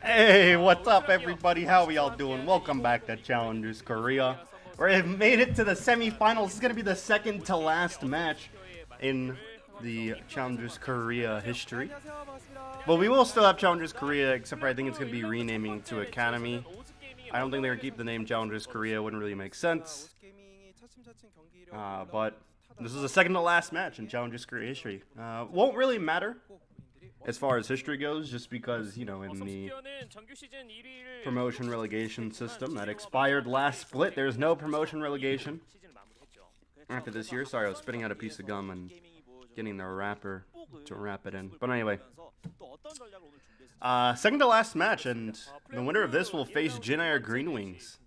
Hey, what's up, everybody? How we all doing? Welcome back to Challengers Korea. We've made it to the semifinals. This is going to be the second to last match in the Challengers Korea history. But we will still have Challengers Korea, except for I think it's going to be renaming to Academy. I don't think they're going to keep the name Challengers Korea. Wouldn't really make sense. But this is the second to last match in Challengers Korea history. Won't really matter as far as history goes, just because, you know, in the promotion relegation system that expired last split, there's no promotion relegation after this year. Sorry, I was spitting out a piece of gum and getting the wrapper to wrap it in. But anyway, second to last match, and the winner of this will face Jin-Air Green Wings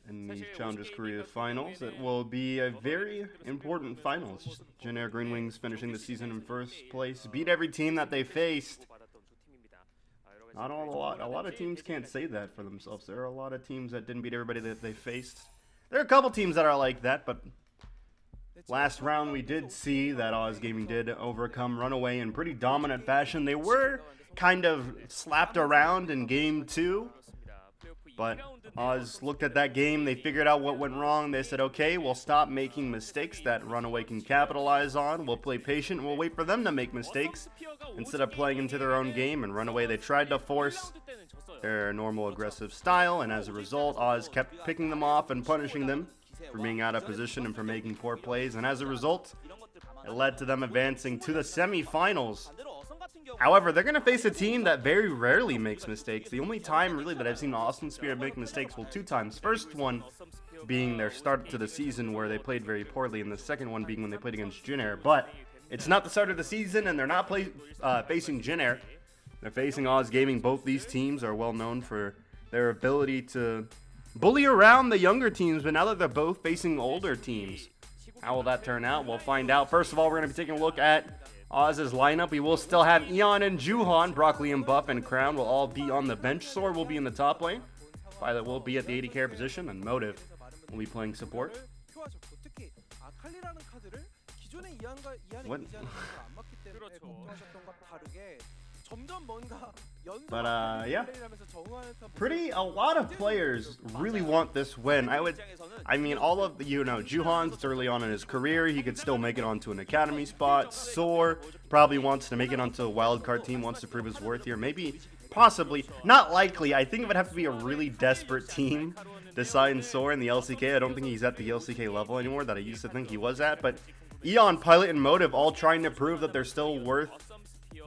in the Challengers Korea finals. It will be a very important finals. Jin-Air Green Wings finishing the season in first place, beat every team that they faced. A lot of teams can't say that for themselves. There are a lot of teams that didn't beat everybody that they faced. There are a couple teams that are like that, but last round we did see that Oz Gaming did overcome Runaway in pretty dominant fashion. They were kind of slapped around in game 2, but Oz looked at that game, they figured out what went wrong, they said, okay, we'll stop making mistakes that Runaway can capitalize on, we'll play patient, and we'll wait for them to make mistakes, instead of playing into their own game. And Runaway, they tried to force their normal aggressive style, and as a result, Oz kept picking them off and punishing them for being out of position and for making poor plays, and as a result, it led to them advancing to the semifinals. However, they're going to face a team that very rarely makes mistakes. The only time, really, that I've seen Austin Spirit make mistakes, well, 2 times. First one being their start to the season where they played very poorly, and the second one being when they played against Jin-Air. But it's not the start of the season, and they're not facing Jin-Air. They're facing Oz Gaming. Both these teams are well known for their ability to bully around the younger teams, but now that they're both facing older teams, how will that turn out? We'll find out. First of all, we're going to be taking a look at Oz's lineup. We will still have Eon and Juhan, Broccoli and Buff, and Crown will all be on the bench. Sword will be in the top lane. Violet will be at the AD carry position, and Motive will be playing support. What? But yeah, a lot of players really want this win. I mean, all of the, Juhan's, it's early on in his career, he could still make it onto an academy spot. Soar probably wants to make it onto a wildcard team, wants to prove his worth here. Maybe, possibly, not likely. I think it would have to be a really desperate team to sign Soar in the LCK. I don't think he's at the LCK level anymore that I used to think he was at. But Eon, Pilot, and Motive all trying to prove that they're still worth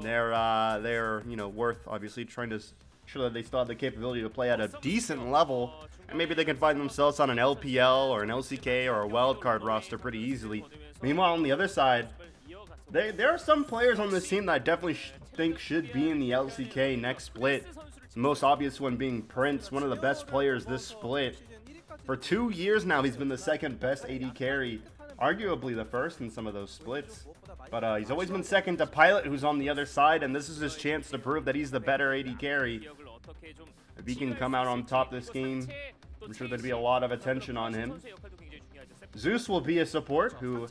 they're worth, obviously, trying to show that they still have the capability to play at a decent level, and maybe they can find themselves on an LPL or an LCK or a wildcard roster pretty easily. Meanwhile, on the other side, there are some players on this team that I definitely think should be in the LCK next split. The most obvious one being Prince, one of the best players this split. For 2 years now, he's been the second best AD carry, arguably the first in some of those splits. But he's always been second to Pilot, who's on the other side, and this is his chance to prove that he's the better AD carry. If he can come out on top this game, I'm sure there'd be a lot of attention on him. Zeus will be a support, who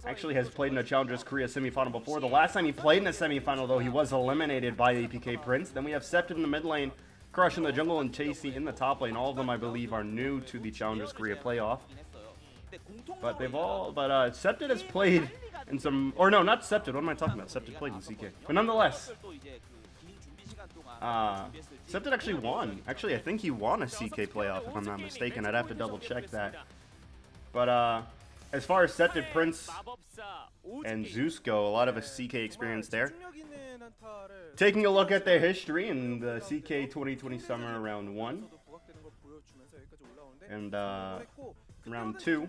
actually has played in a Challengers Korea semifinal before. The last time he played in a semifinal, though, he was eliminated by APK Prince. Then we have Scepted in the mid lane, Crush in the jungle, and Chasey in the top lane. All of them, I believe, are new to the Challengers Korea playoff. But Scepted has played in some, or no, not Scepted, what am I talking about? Scepted played in CK. But nonetheless, Scepted actually won. Actually, I think he won a CK playoff, if I'm not mistaken. I'd have to double check that. But as far as Scepted, Prince, and Zeus go, a lot of a CK experience there. Taking a look at their history in the CK 2020 Summer Round 1. And Round 2.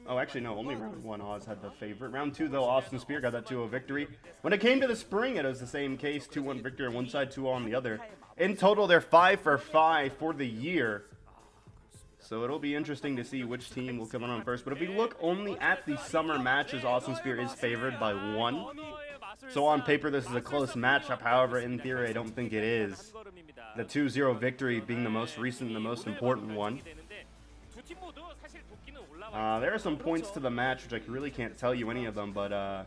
Oh, actually, no, only Round 1 Oz had the favorite. Round 2, though, Austin Spear got that 2-0 victory. When it came to the spring, it was the same case. 2-1 victory on one side, 2-0 on the other. In total, they're 5 for 5 for the year. So it'll be interesting to see which team will come on first. But if we look only at the summer matches, Austin Spear is favored by 1. So on paper, this is a close matchup. However, in theory, I don't think it is. The 2-0 victory being the most recent and the most important one. There are some points to the match, which I really can't tell you any of them, but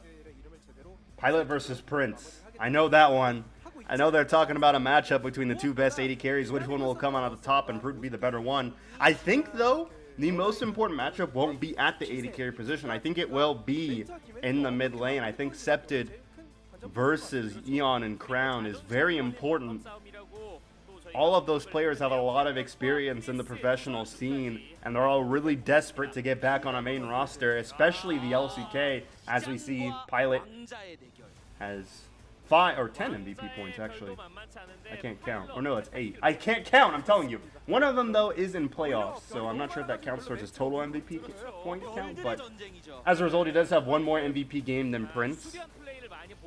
Pilot versus Prince. I know that one. I know they're talking about a matchup between the two best AD carries. Which one will come out on the top and prove to be the better one? I think, though, the most important matchup won't be at the AD carry position. I think it will be in the mid lane. I think Septid versus Eon and Crown is very important. All of those players have a lot of experience in the professional scene, and they're all really desperate to get back on a main roster, especially the LCK, as we see Pilot has 5 or 10 MVP points, actually. I can't count. Or no, that's 8. I can't count, I'm telling you. One of them, though, is in playoffs, so I'm not sure if that counts towards his total MVP point count, but as a result, he does have one more MVP game than Prince.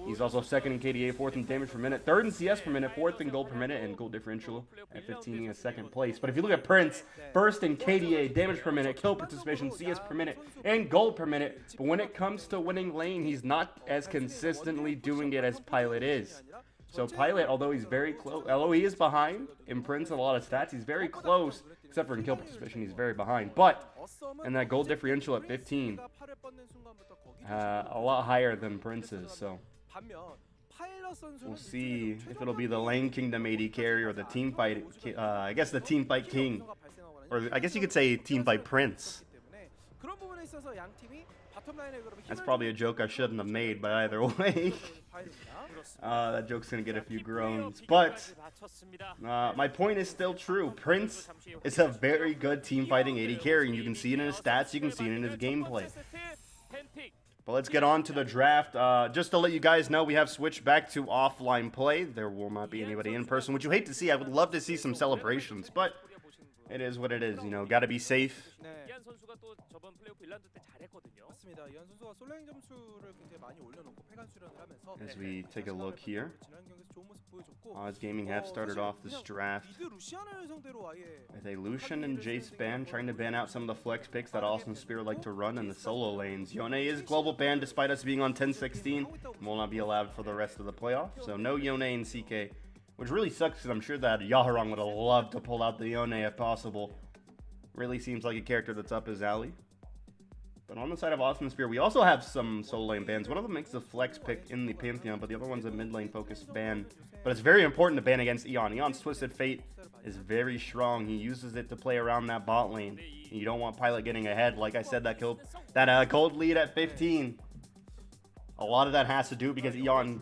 He's also second in KDA, fourth in damage per minute, third in CS per minute, fourth in gold per minute, and gold differential at 15 in second place. But if you look at Prince, first in KDA, damage per minute, kill participation, CS per minute, and gold per minute. But when it comes to winning lane, he's not as consistently doing it as Pilot is. So Pilot, although he's very close, although he is behind in Prince a lot of stats, he's very close, except for in kill participation, he's very behind. But in that gold differential at 15, a lot higher than Prince's, so we'll see if it'll be the Lane Kingdom AD carry or the team fight, I guess the team fight king, or I guess you could say team fight Prince. That's probably a joke I shouldn't have made, but either way, that joke's gonna get a few groans. But my point is still true. Prince is a very good team fighting AD carry, and you can see it in his stats, you can see it in his gameplay. But let's get on to the draft. Just to let you guys know, we have switched back to offline play. There will not be anybody in person, which you hate to see. I would love to see some celebrations, but it is what it is. You know, got to be safe. As we take a look here, Oz Gaming have started off this draft with a Lucian and Jace ban, trying to ban out some of the flex picks that Austin Spear like to run in the solo lanes. Yone is global banned despite us being on 10-16 and will not be allowed for the rest of the playoffs. So no Yone and CK, which really sucks because I'm sure that Yaharong would have loved to pull out the Yone if possible. Really seems like a character that's up his alley. But on the side of Austin Spear, we also have some solo lane bans. One of them makes the flex pick in the Pantheon, but the other one's a mid lane focused ban. But it's very important to ban against Eon. Eon's Twisted Fate is very strong. He uses it to play around that bot lane. You don't want Pilot getting ahead. Like I said, that gold lead at 15. A lot of that has to do because Eon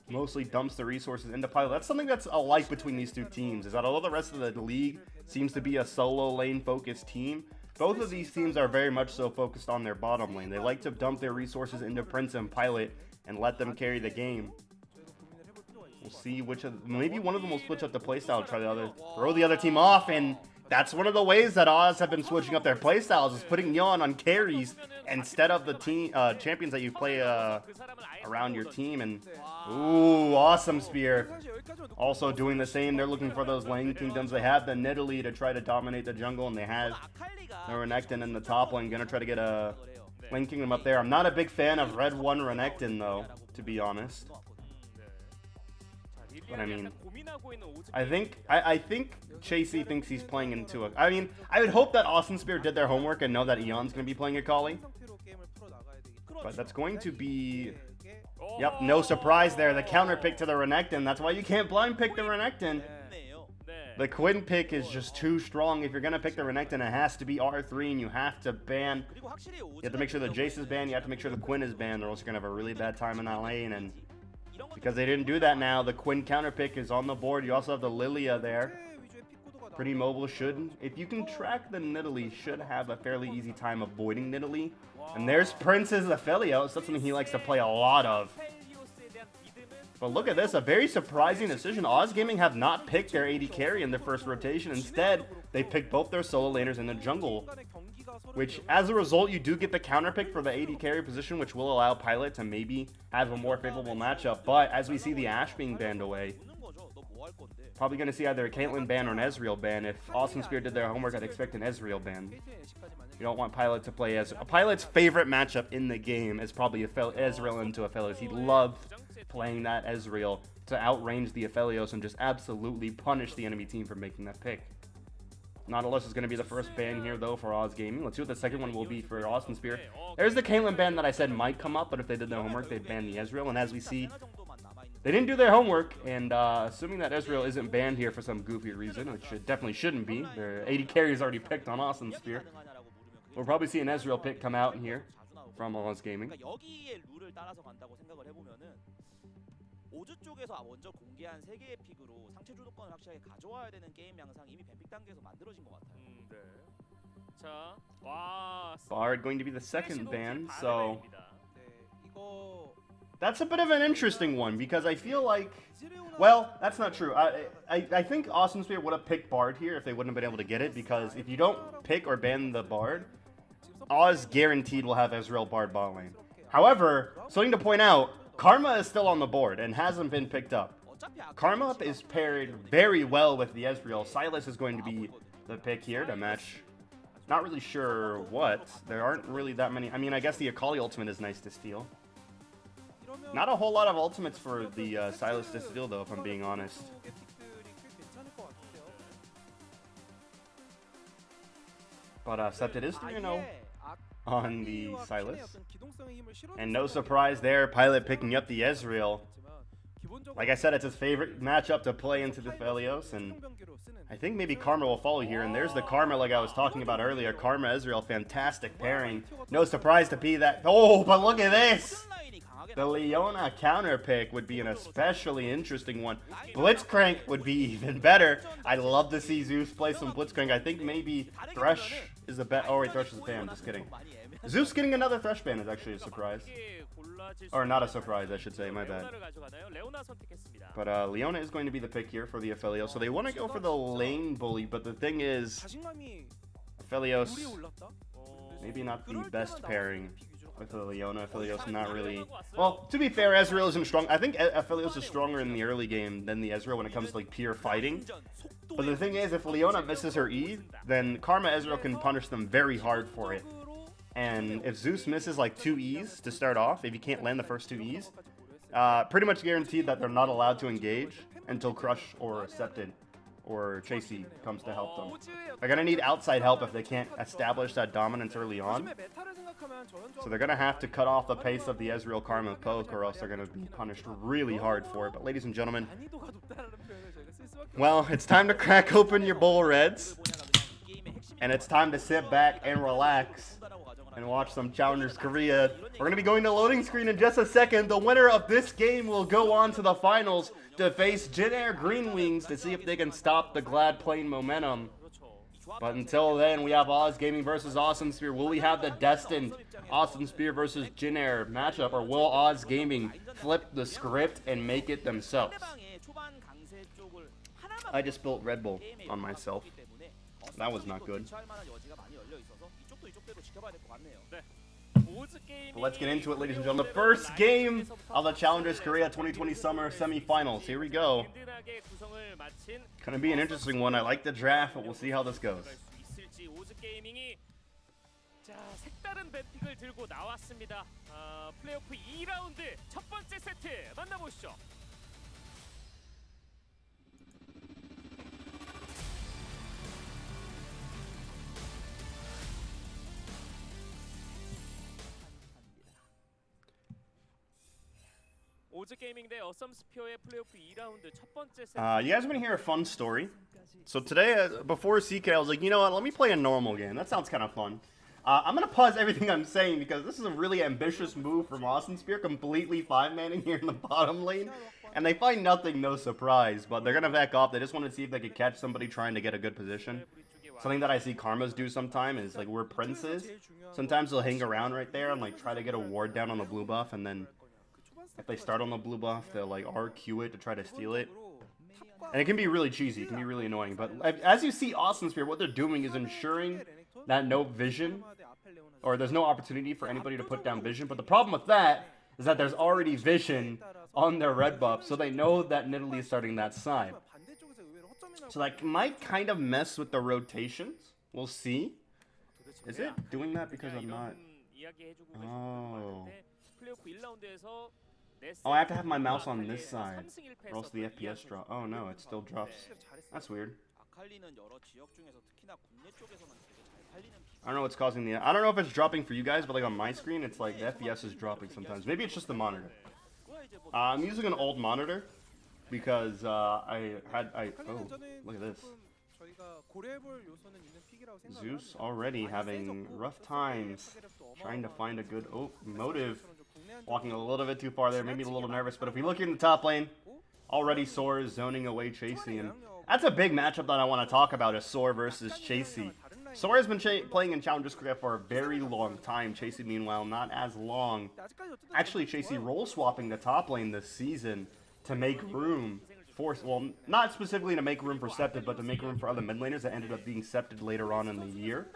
mostly dumps the resources into Pilot. That's something that's alike between these two teams, is that although the rest of the league seems to be a solo lane focused team, both of these teams are very much so focused on their bottom lane. They like to dump their resources into Prince and Pilot and let them carry the game. We'll see which of, maybe one of them will switch up the playstyle, try the other, throw the other team off, and that's one of the ways that Oz have been switching up their playstyles, is putting Yon on carries instead of the team champions that you play around your team. And ooh, awesome Spear. Also doing the same. They're looking for those lane kingdoms. They have the Nidalee to try to dominate the jungle, and they have the Renekton in the top lane. Gonna try to get a lane kingdom up there. I'm not a big fan of Red 1 Renekton though, to be honest. But I mean, I think Chasey thinks he's playing into it. I mean, I would hope that Austin Spear did their homework and know that Eon's going to be playing Akali. But that's going to be... Yep, no surprise there. The counter pick to the Renekton. That's why you can't blind pick the Renekton. The Quinn pick is just too strong. If you're going to pick the Renekton, it has to be R3, and you have to ban... You have to make sure the Jace is banned. You have to make sure the Quinn is banned, or else you're going to have a really bad time in that lane. And because they didn't do that now, the Quinn counter pick is on the board. You also have the Lilia there. Pretty mobile, should, if you can track the Nidalee, should have a fairly easy time avoiding Nidalee. And there's Prince's Aphelios. That's something he likes to play a lot of. But look at this, a very surprising decision. Oz Gaming have not picked their AD carry in their first rotation. Instead, they picked both their solo laners in the jungle. Which, as a result, you do get the counter pick for the AD carry position, which will allow Pilot to maybe have a more favorable matchup. But as we see the Ashe being banned away, probably going to see either a Caitlyn ban or an Ezreal ban. If Austin Spear did their homework, I'd expect an Ezreal ban. You don't want Pilot to play as... Pilot's favorite matchup in the game is probably Ezreal into Aphelios. He loved playing that Ezreal to outrange the Aphelios and just absolutely punish the enemy team for making that pick. Nautilus is going to be the first ban here, though, for Oz Gaming. Let's see what the second one will be for Austin Spear. There's the Caitlyn ban that I said might come up, but if they did their homework, they'd ban the Ezreal. And as we see, They didn't do their homework, and assuming that Ezreal isn't banned here for some goofy reason, which it definitely shouldn't be. Their 80 carries already picked on Awesome Spear. We'll probably see an Ezreal pick come out in here from Oz Gaming. 여기의 룰을 따라서 간다고 생각을 해보면은 오즈 쪽에서 먼저 공개한 3개의 픽으로 상체 주도권을 확실하게 가져와야 되는 게임 양상이 이미 뱀픽 단계에서 만들어진 것 같아요. 네. 자, 와. Bard going to be the second ban, so 네, 이거 that's a bit of an interesting one because I feel like, well, that's not true. I think Awesome Spear would have picked Bard here if they wouldn't have been able to get it, because if you don't pick or ban the Bard, Oz guaranteed will have Ezreal Bard bot lane. However, something to point out, Karma is still on the board and hasn't been picked up. Karma is paired very well with the Ezreal. Sylas is going to be the pick here to match. Not really sure what. There aren't really that many. I mean, I guess the Akali ultimate is nice to steal. Not a whole lot of ultimates for the Sylas to steal, though, if I'm being honest. But Septet is 3-0 on the Sylas. And no surprise there, Pilot picking up the Ezreal. Like I said, it's his favorite matchup to play into the Felios, and I think maybe Karma will follow here. And there's the Karma like I was talking about earlier. Karma Ezreal, fantastic pairing. No surprise to be that. Oh, but look at this! The Leona counter pick would be an especially interesting one. Blitzcrank would be even better. I'd love to see Zeus play some Blitzcrank. I think maybe Thresh is a bet. Oh wait, Thresh is a ban. Just kidding. Zeus getting another Thresh ban is actually a surprise. Or not a surprise, I should say, my bad. But Leona is going to be the pick here for the Aphelios. So they want to go for the lane bully, but the thing is, Aphelios, maybe not the best pairing with the Leona. Aphelios not really... Well, to be fair, Ezreal isn't strong. I think Aphelios is stronger in the early game than the Ezreal when it comes to like pure fighting. But the thing is, if Leona misses her E, then Karma Ezreal can punish them very hard for it. And if Zeus misses like 2 E's to start off, if he can't land the first 2 E's, pretty much guaranteed that they're not allowed to engage until Crush or Accepted or Chasey comes to help them. They're going to need outside help if they can't establish that dominance early on. So they're going to have to cut off the pace of the Ezreal Karma poke, or else they're going to be punished really hard for it. But ladies and gentlemen, well, it's time to crack open your Bull Reds. And it's time to sit back and relax and watch some Challengers Korea. We're going to be going to loading screen in just a second. The winner of this game will go on to the finals to face Jin Air Green Wings to see if they can stop the Glad Plane momentum. But until then, we have Oz Gaming versus Awesome Spear. Will we have the destined Awesome Spear versus Jin Air matchup, or will Oz Gaming flip the script and make it themselves? I just spilled Red Bull on myself. That was not good. But let's get into it, ladies and gentlemen. The first game of the Challengers Korea 2020 Summer Semifinals. Here we go. Gonna be an interesting one. I like the draft, but we'll see how this goes. 자, 색다른 뱀픽을 들고 나왔습니다. 플레이오프 2라운드 첫 번째 세트 만나보시죠. You guys want to hear a fun story? So today, before CK, I was like, you know what, let me play a normal game. That sounds kind of fun. I'm going to pause everything I'm saying because this is a really ambitious move from Awesome Spear, completely 5-manning here in the bottom lane. And they find nothing, no surprise, but they're going to back off. They just want to see if they could catch somebody trying to get a good position. Something that I see Karmas do sometime is, like, where Prince is, sometimes they'll hang around right there and, like, try to get a ward down on the blue buff, and then if they start on the blue buff, they'll, like, RQ it to try to steal it. And it can be really cheesy, it can be really annoying, but as you see Awesome Spear, what they're doing is ensuring that no vision, or there's no opportunity for anybody to put down vision, but the problem with that is that there's already vision on their red buff, so they know that Nidalee is starting that side. So that might kind of mess with the rotations. We'll see. Is it doing that because I'm not... Oh. Oh, I have to have my mouse on this side, or else the FPS drop. Oh no, it still drops. That's weird. I don't know what's causing the... I don't know if it's dropping for you guys, but like on my screen, it's like the FPS is dropping sometimes. Maybe it's just the monitor. I'm using an old monitor because oh, look at this. Zeus already having rough times trying to find a good motive. Walking a little bit too far there, maybe a little nervous, but if we look in the top lane, already Soar is zoning away Chasey, and that's a big matchup that I want to talk about, is Soar versus Chasey. Soar has been playing in Challengers Korea for a very long time, Chasey meanwhile not as long. Actually, Chasey role swapping the top lane this season to make room for, well, not specifically to make room for Septed, but to make room for other mid laners that ended up being Septed later on in the year.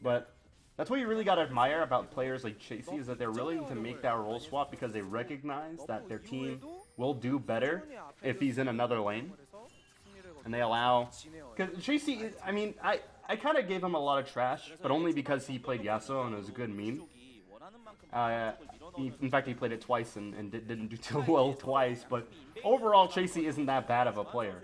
But that's what you really gotta admire about players like Chasey, is that they're willing to make that role swap because they recognize that their team will do better if he's in another lane. And they allow, because Chasey, I mean, I kind of gave him a lot of trash, but only because he played Yasuo and it was a good meme. In fact, he played it twice and didn't do too well twice, but overall, Chasey isn't that bad of a player.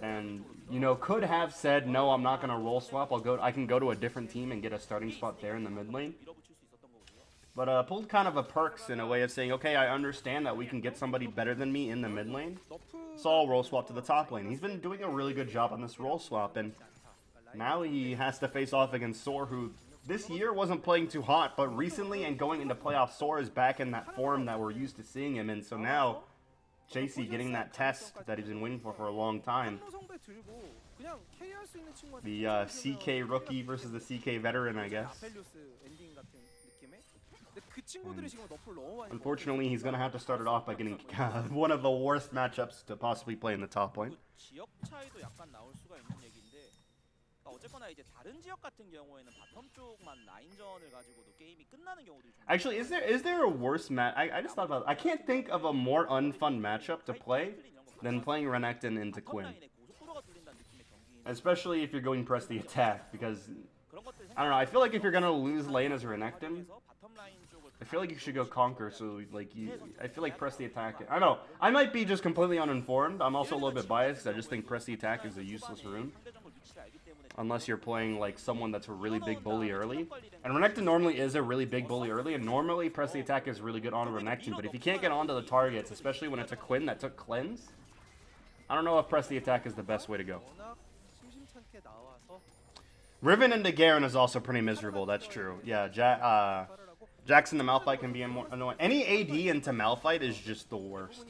And, you know, could have said, no, I'm not going to role swap, I can go to a different team and get a starting spot there in the mid lane. But pulled kind of a perks in a way of saying, okay, I understand that we can get somebody better than me in the mid lane, so I'll role swap to the top lane. He's been doing a really good job on this role swap, and now he has to face off against Soar, who this year wasn't playing too hot, but recently and going into playoffs, Soar is back in that form that we're used to seeing him in. So now, Chasey getting that test that he's been waiting for a long time. The CK rookie versus the CK veteran, I guess. Unfortunately, he's going to have to start it off by getting one of the worst matchups to possibly play in the top lane. Actually, is there a worse match? I just thought about it. I can't think of a more unfun matchup to play than playing Renekton into Quinn. Especially if you're going press the attack, because I don't know, I feel like if you're gonna lose lane as Renekton, I feel like you should go Conquer, so like I feel like press the attack. I don't know, I might be just completely uninformed. I'm also a little bit biased. I just think press the attack is a useless rune. Unless you're playing like someone that's a really big bully early. And Renekton normally is a really big bully early, and normally press the attack is really good on Renekton, but if you can't get onto the targets, especially when it's a Quinn that took cleanse, I don't know if press the attack is the best way to go. Riven into Garen is also pretty miserable, that's true. Yeah, Jackson to Malphite can be more annoying. Any AD into Malphite is just the worst.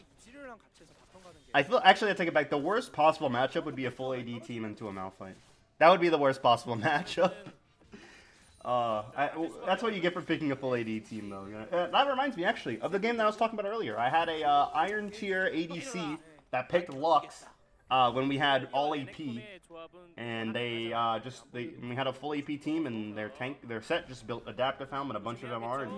Actually, I take it back. The worst possible matchup would be a full AD team into a Malphite. That would be the worst possible matchup. That's what you get for picking a full AD team, though. That reminds me, actually, of the game that I was talking about earlier. I had a Iron Tier ADC that picked Lux when we had all AP, and we had a full AP team, and their set just built Adaptive Helm, and a bunch of them are, and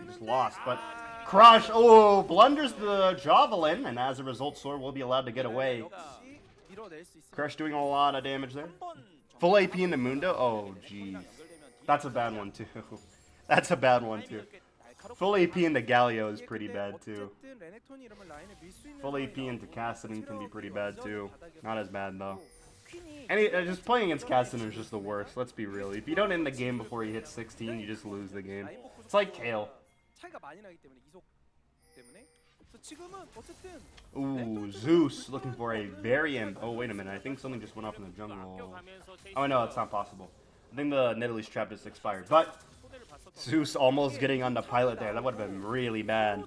just lost. But Crush, blunders the Javelin, and as a result, Soar will be allowed to get away. Crush doing a lot of damage there. Full AP into Mundo? Oh, jeez. That's a bad one, too. That's a bad one, too. Full AP into Galio is pretty bad, too. Full AP into Kassadin can be pretty bad, too. Not as bad, though. Just playing against Kassadin is just the worst, let's be real. If you don't end the game before you hit 16, you just lose the game. It's like Kale. Ooh, Zeus looking for a variant. Oh, wait a minute. I think something just went off in the jungle. Oh, no, it's not possible. I think the Nidalee trap just expired. But Zeus almost getting on the pilot there. That would have been really bad.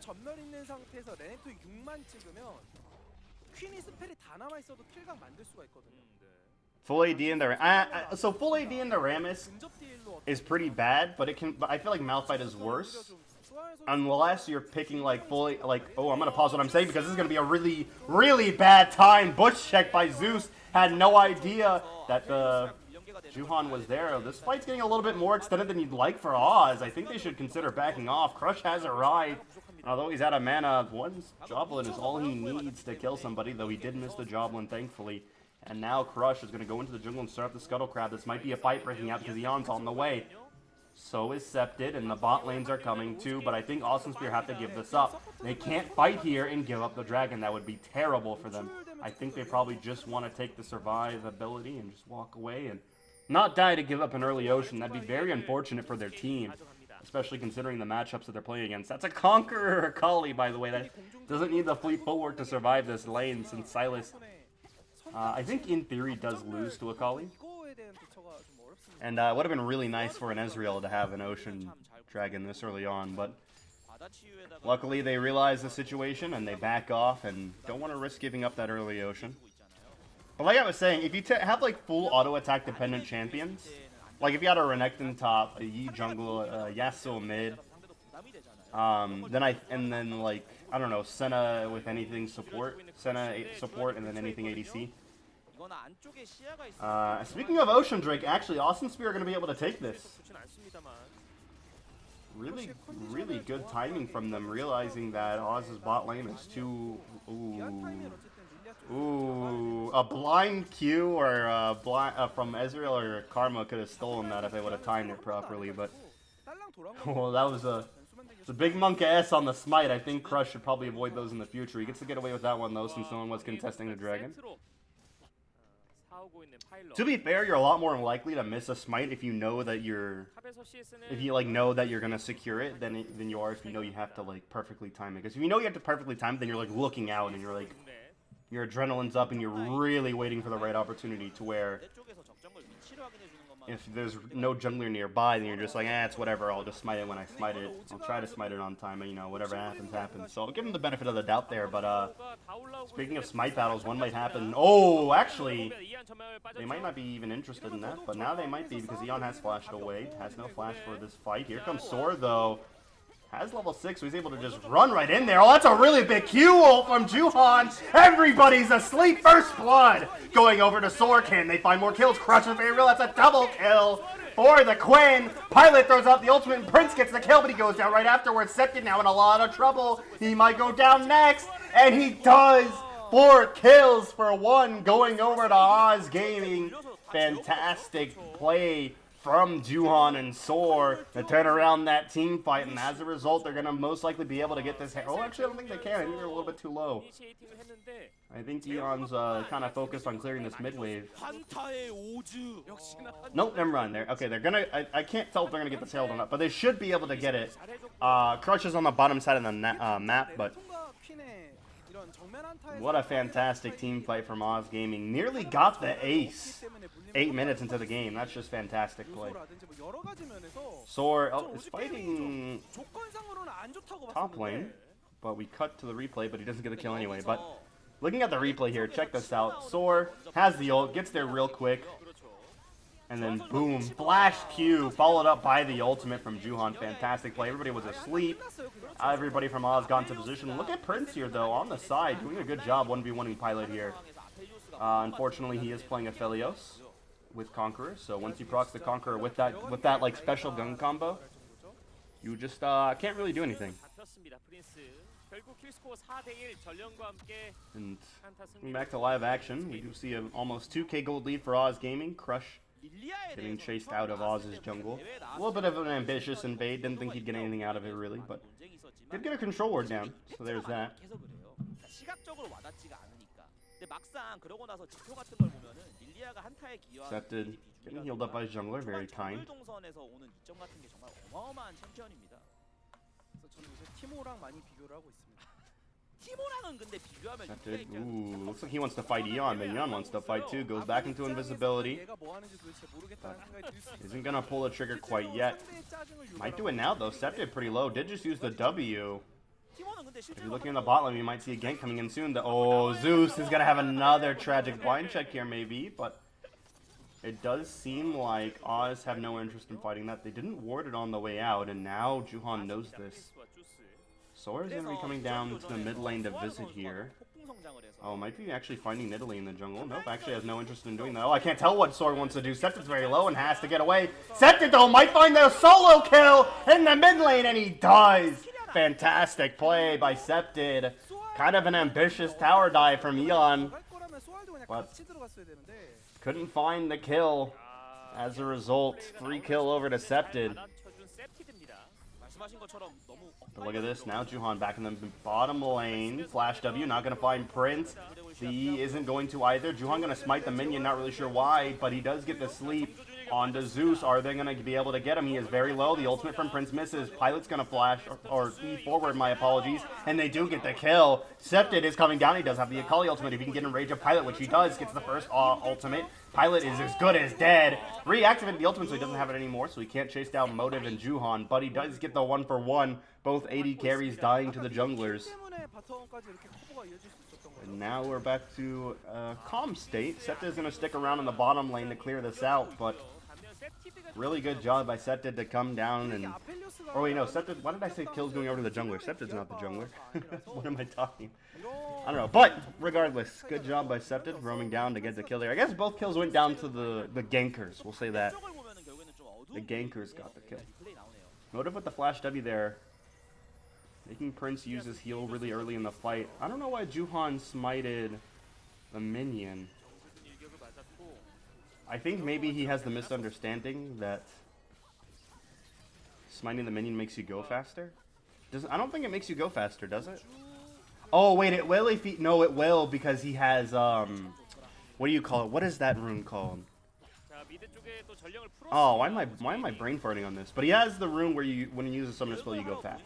Full AD in the so full AD in the Rammus is pretty bad, but I feel like Malphite is worse. Unless you're picking like fully oh, I'm gonna pause what I'm saying because this is gonna be a really, really bad time. Bush check by Zeus, had no idea that the Juhan was there. This fight's getting a little bit more extended than you'd like for Oz. I think they should consider backing off. Crush has arrived. Although he's out of mana, one Javelin is all he needs to kill somebody, though he did miss the Javelin, thankfully. And now Crush is going to go into the jungle and start up the Scuttle Crab. This might be a fight breaking out because Eon's on the way. So is Septed, and the bot lanes are coming too, but I think Awesome Spear have to give this up. They can't fight here and give up the dragon. That would be terrible for them. I think they probably just want to take the survivability and just walk away and not die to give up an early ocean. That'd be very unfortunate for their team. especially considering the matchups that they're playing against. That's a Conqueror Akali, by the way, that doesn't need the fleet footwork to survive this lane, since Sylas, I think in theory, does lose to Akali. And it would have been really nice for an Ezreal to have an Ocean Dragon this early on, but luckily they realize the situation and they back off and don't want to risk giving up that early Ocean. But like I was saying, if you have like full auto attack dependent champions, like if you had a Renekton top, a Yi jungle, a Yasuo mid, then like I don't know, Senna with anything support, support, and then anything ADC. Speaking of Ocean Drake, actually, Austin Spear are going to be able to take this. Really, really good timing from them, realizing that Oz's bot lane is too... Ooh, a blind Q or from Ezreal or Karma could have stolen that if they would have timed it properly, but... Well, that was a big monk S on the smite. I think Crush should probably avoid those in the future. He gets to get away with that one, though, since no one was contesting the dragon. To be fair, you're a lot more likely to miss a smite if you know that you're, know that you're gonna secure it than you are if you know you have to like perfectly time it. Because if you know you have to perfectly time it, then you're like looking out and you're like, your adrenaline's up and you're really waiting for the right opportunity to where if there's no jungler nearby, then you're just like, it's whatever, I'll just smite it when I smite it. I'll try to smite it on time, and, whatever happens, happens. So I'll give them the benefit of the doubt there, but, speaking of smite battles, one might happen. Oh, actually, they might not be even interested in that, but now they might be, because Eon has flashed away, has no flash for this fight. Here comes Sor, though. Has level 6, so he's able to just run right in there. Oh, that's a really big Q-ult from Juhan. Everybody's asleep. First blood going over to Sor. Can they find more kills? Crush with Ariel. That's a double kill for the Quinn. Pilot throws out the ultimate, and Prince gets the kill, but he goes down right afterwards. Septic now in a lot of trouble. He might go down next, and he does. 4 kills for 1 going over to Oz Gaming. Fantastic play from Juhan and Sor to turn around that team fight, and as a result, they're going to most likely be able to get this. Oh, actually, I don't think they can. I think they're a little bit too low. I think Eon's kind of focused on clearing this mid wave. Nope, never mind. Okay, they're going to... I can't tell if they're going to get this Herald or not, but they should be able to get it. Crush is on the bottom side of the map, but... What a fantastic team fight from Oz Gaming. Nearly got the ace 8 minutes into the game. That's just fantastic play. Sor is fighting top lane, but we cut to the replay, but he doesn't get the kill anyway. But looking at the replay here, check this out. Sor has the ult, gets there real quick, and then boom, flash Q, followed up by the ultimate from Juhan. Fantastic play. Everybody was asleep. Everybody from Oz got into position. Look at Prince here, though, on the side, doing a good job 1v1ing Pilot here. Unfortunately, he is playing Aphelios with Conqueror, so once he procs the Conqueror with that like special gun combo, you just can't really do anything. And back to live action, we do see an almost 2k gold lead for Oz Gaming. Crush getting chased out of Oz's jungle. A little bit of an ambitious invade. Didn't think he'd get anything out of it, really, but did get a control ward down, so there's that. Accepted. Getting healed up by his jungler, very kind. Accepted. Ooh, looks like he wants to fight Eon, but Eon wants to fight too. Goes back into invisibility. Isn't gonna pull the trigger quite yet. Might do it now though. Accepted pretty low. Did just use the W. If you're looking in the bot lane, you might see a gank coming in soon. Oh, Zeus is gonna have another tragic blind check here maybe, but it does seem like Oz have no interest in fighting that. They didn't ward it on the way out, and now Juhan knows this. Sora is going to be coming down to the mid lane to visit here. Oh, might be actually finding Nidalee in the jungle. Nope, actually has no interest in doing that. Oh, I can't tell what Sora wants to do. Septid's very low and has to get away. Septid, though, might find the solo kill in the mid lane, and he does. Fantastic play by Septid. Kind of an ambitious tower dive from Eon, but couldn't find the kill. As a result, free kill over to Septid. But look at this, now Juhan back in the bottom lane. Flash W, not going to find Prince. C isn't going to either. Juhan going to smite the minion, not really sure why, but he does get the sleep onto Zeus. Are they going to be able to get him? He is very low. The ultimate from Prince misses. Pilot's going to flash, or E forward, my apologies. And they do get the kill. Septed is coming down. He does have the Akali ultimate. If he can get Enrage of Pilot, which he does, gets the first ultimate. Pilot is as good as dead. Reactivated the ultimate, so he doesn't have it anymore, so he can't chase down Motive and Juhan. But he does get the 1-for-1. Both AD carries dying to the junglers. And now we're back to calm state. Septa is going to stick around in the bottom lane to clear this out, but really good job by Septa to come down and... Oh wait, no, Septa... Why did I say kills going over to the jungler? Septa's not the jungler. What am I talking? I don't know, but regardless, good job by Septa roaming down to get the kill there. I guess both kills went down to the gankers, we'll say that. The gankers got the kill. Motive with the flash W there. Making Prince use his heal really early in the fight. I don't know why Juhan smited the minion. I think maybe he has the misunderstanding that smiting the minion makes you go faster. I don't think it makes you go faster, does it? Oh wait, it will if he... No, it will because he has what do you call it? What is that rune called? Oh, why am I brain farting on this? But he has the rune where when you use a summoner spell, you go fast.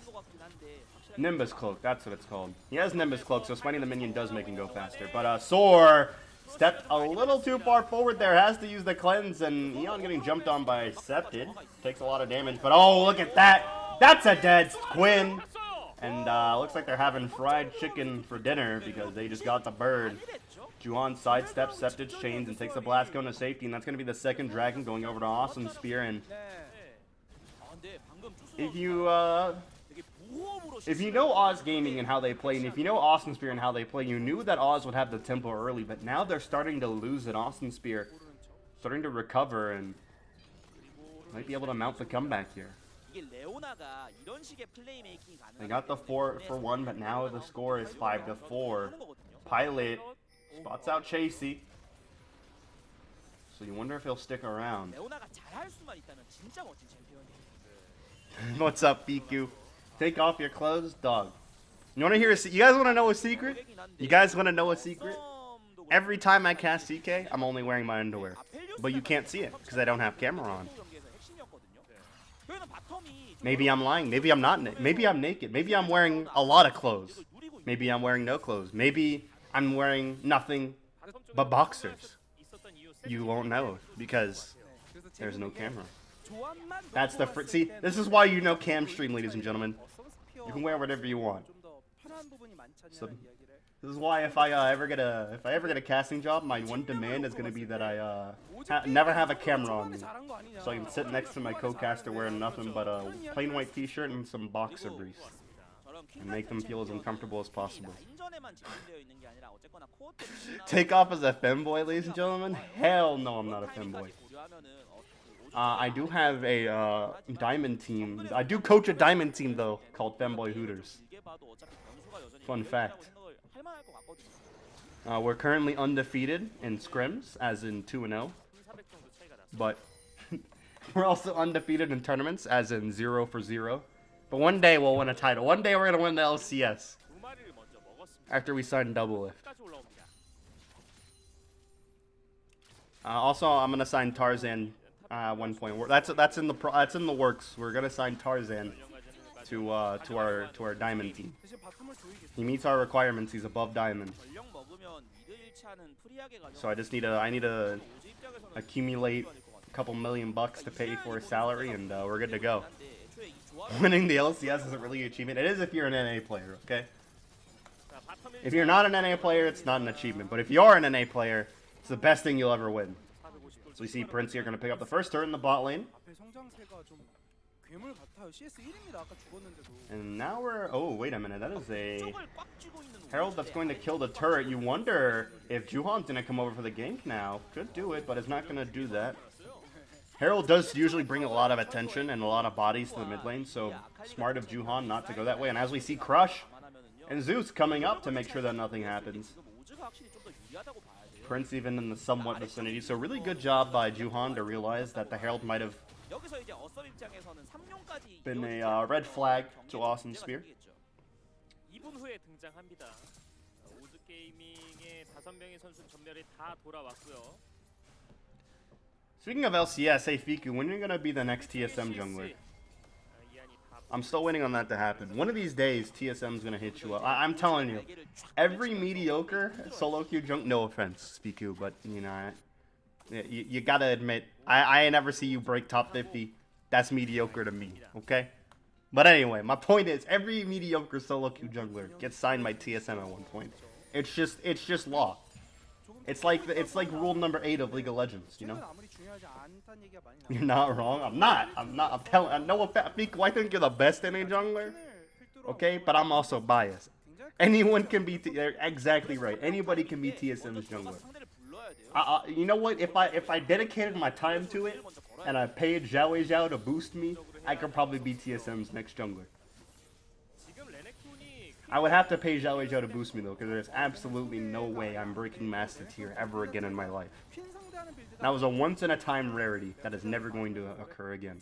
Nimbus Cloak, that's what it's called. He has Nimbus Cloak, so smiting the minion does make him go faster. But Soar stepped a little too far forward there, has to use the cleanse, and Eon getting jumped on by Septed. Takes a lot of damage, but oh, look at that! That's a dead Quinn! And looks like they're having fried chicken for dinner because they just got the bird. Juhan sidesteps Septed's chains and takes the blast cone to safety, and that's going to be the second dragon going over to Awesome Spear. And if you know Oz Gaming and how they play, and if you know Awesome Spear and how they play, you knew that Oz would have the tempo early, but now they're starting to lose it. Awesome Spear starting to recover and might be able to mount the comeback here. They got the 4-for-1, but now the score is 5-4. Pilot spots out Chasey. So you wonder if he'll stick around. What's up, BQ? Take off your clothes, dog. You want to hear you guys want to know a secret? You guys want to know a secret? Every time I cast CK, I'm only wearing my underwear. But you can't see it because I don't have camera on. Maybe I'm lying. Maybe I'm not. Maybe I'm naked. Maybe I'm wearing a lot of clothes. Maybe I'm wearing no clothes. Maybe I'm wearing nothing but boxers. You won't know because there's no camera. That's the see. This is why you know cam stream, ladies and gentlemen. You can wear whatever you want. So, this is why if I ever get a casting job, my one demand is going to be that I never have a camera on me, so I can sit next to my co-caster wearing nothing but a plain white t-shirt and some boxer briefs, and make them feel as uncomfortable as possible. Takeoff as a femboy, ladies and gentlemen? Hell no, I'm not a femboy. I do have a diamond team. I do coach a diamond team though, called Femboy Hooters. Fun fact. We're currently undefeated in scrims, as in 2-0. But we're also undefeated in tournaments, as in 0-for-0. But one day we'll win a title. One day we're going to win the LCS. After we sign Double Lift. Also, I'm going to sign Tarzan 1 point. That's in the works. We're going to sign Tarzan to our diamond team. He meets our requirements. He's above diamond. So I need to accumulate a couple $1,000,000 to pay for his salary, and we're good to go. Winning the LCS isn't really an achievement. It is if you're an NA player, okay? If you're not an NA player, it's not an achievement. But if you are an NA player, it's the best thing you'll ever win. So we see Prince here going to pick up the first turret in the bot lane. And now we're... Oh, wait a minute. That is a Herald that's going to kill the turret. You wonder if Juhan's going to come over for the gank now. Could do it, but it's not going to do that. Herald does usually bring a lot of attention and a lot of bodies to the mid lane, so smart of Juhan not to go that way. And as we see Crush and Zeus coming up to make sure that nothing happens. Prince even in the somewhat vicinity. So really good job by Juhan to realize that the Herald might have been a red flag to Awesome Spear. 2분 후에 등장합니다. 오즈 게이밍의 5명의 선수 전멸이 다 돌아왔고요. Speaking of LCS, hey Fiku, when are you gonna be the next TSM jungler? I'm still waiting on that to happen. One of these days, TSM's gonna hit you up. I'm telling you, every mediocre solo queue jungler. No offense, Fiku, but you know, you gotta admit, I ain't never see you break top 50. That's mediocre to me, okay? But anyway, my point is, every mediocre solo queue jungler gets signed by TSM at one point. It's just law. It's like rule number 8 of League of Legends, you know? You're not wrong. I'm not. I'm telling. No offense, Fiku, I think you're the best NA jungler. Okay, but I'm also biased. Anyone can be. They're exactly right. Anybody can be TSM's jungler. You know what? If I dedicated my time to it and I paid Zhao to boost me, I could probably be TSM's next jungler. I would have to pay Zhao to boost me though, because there's absolutely no way I'm breaking Master Tier ever again in my life. That was a once-in-a-time rarity that is never going to occur again.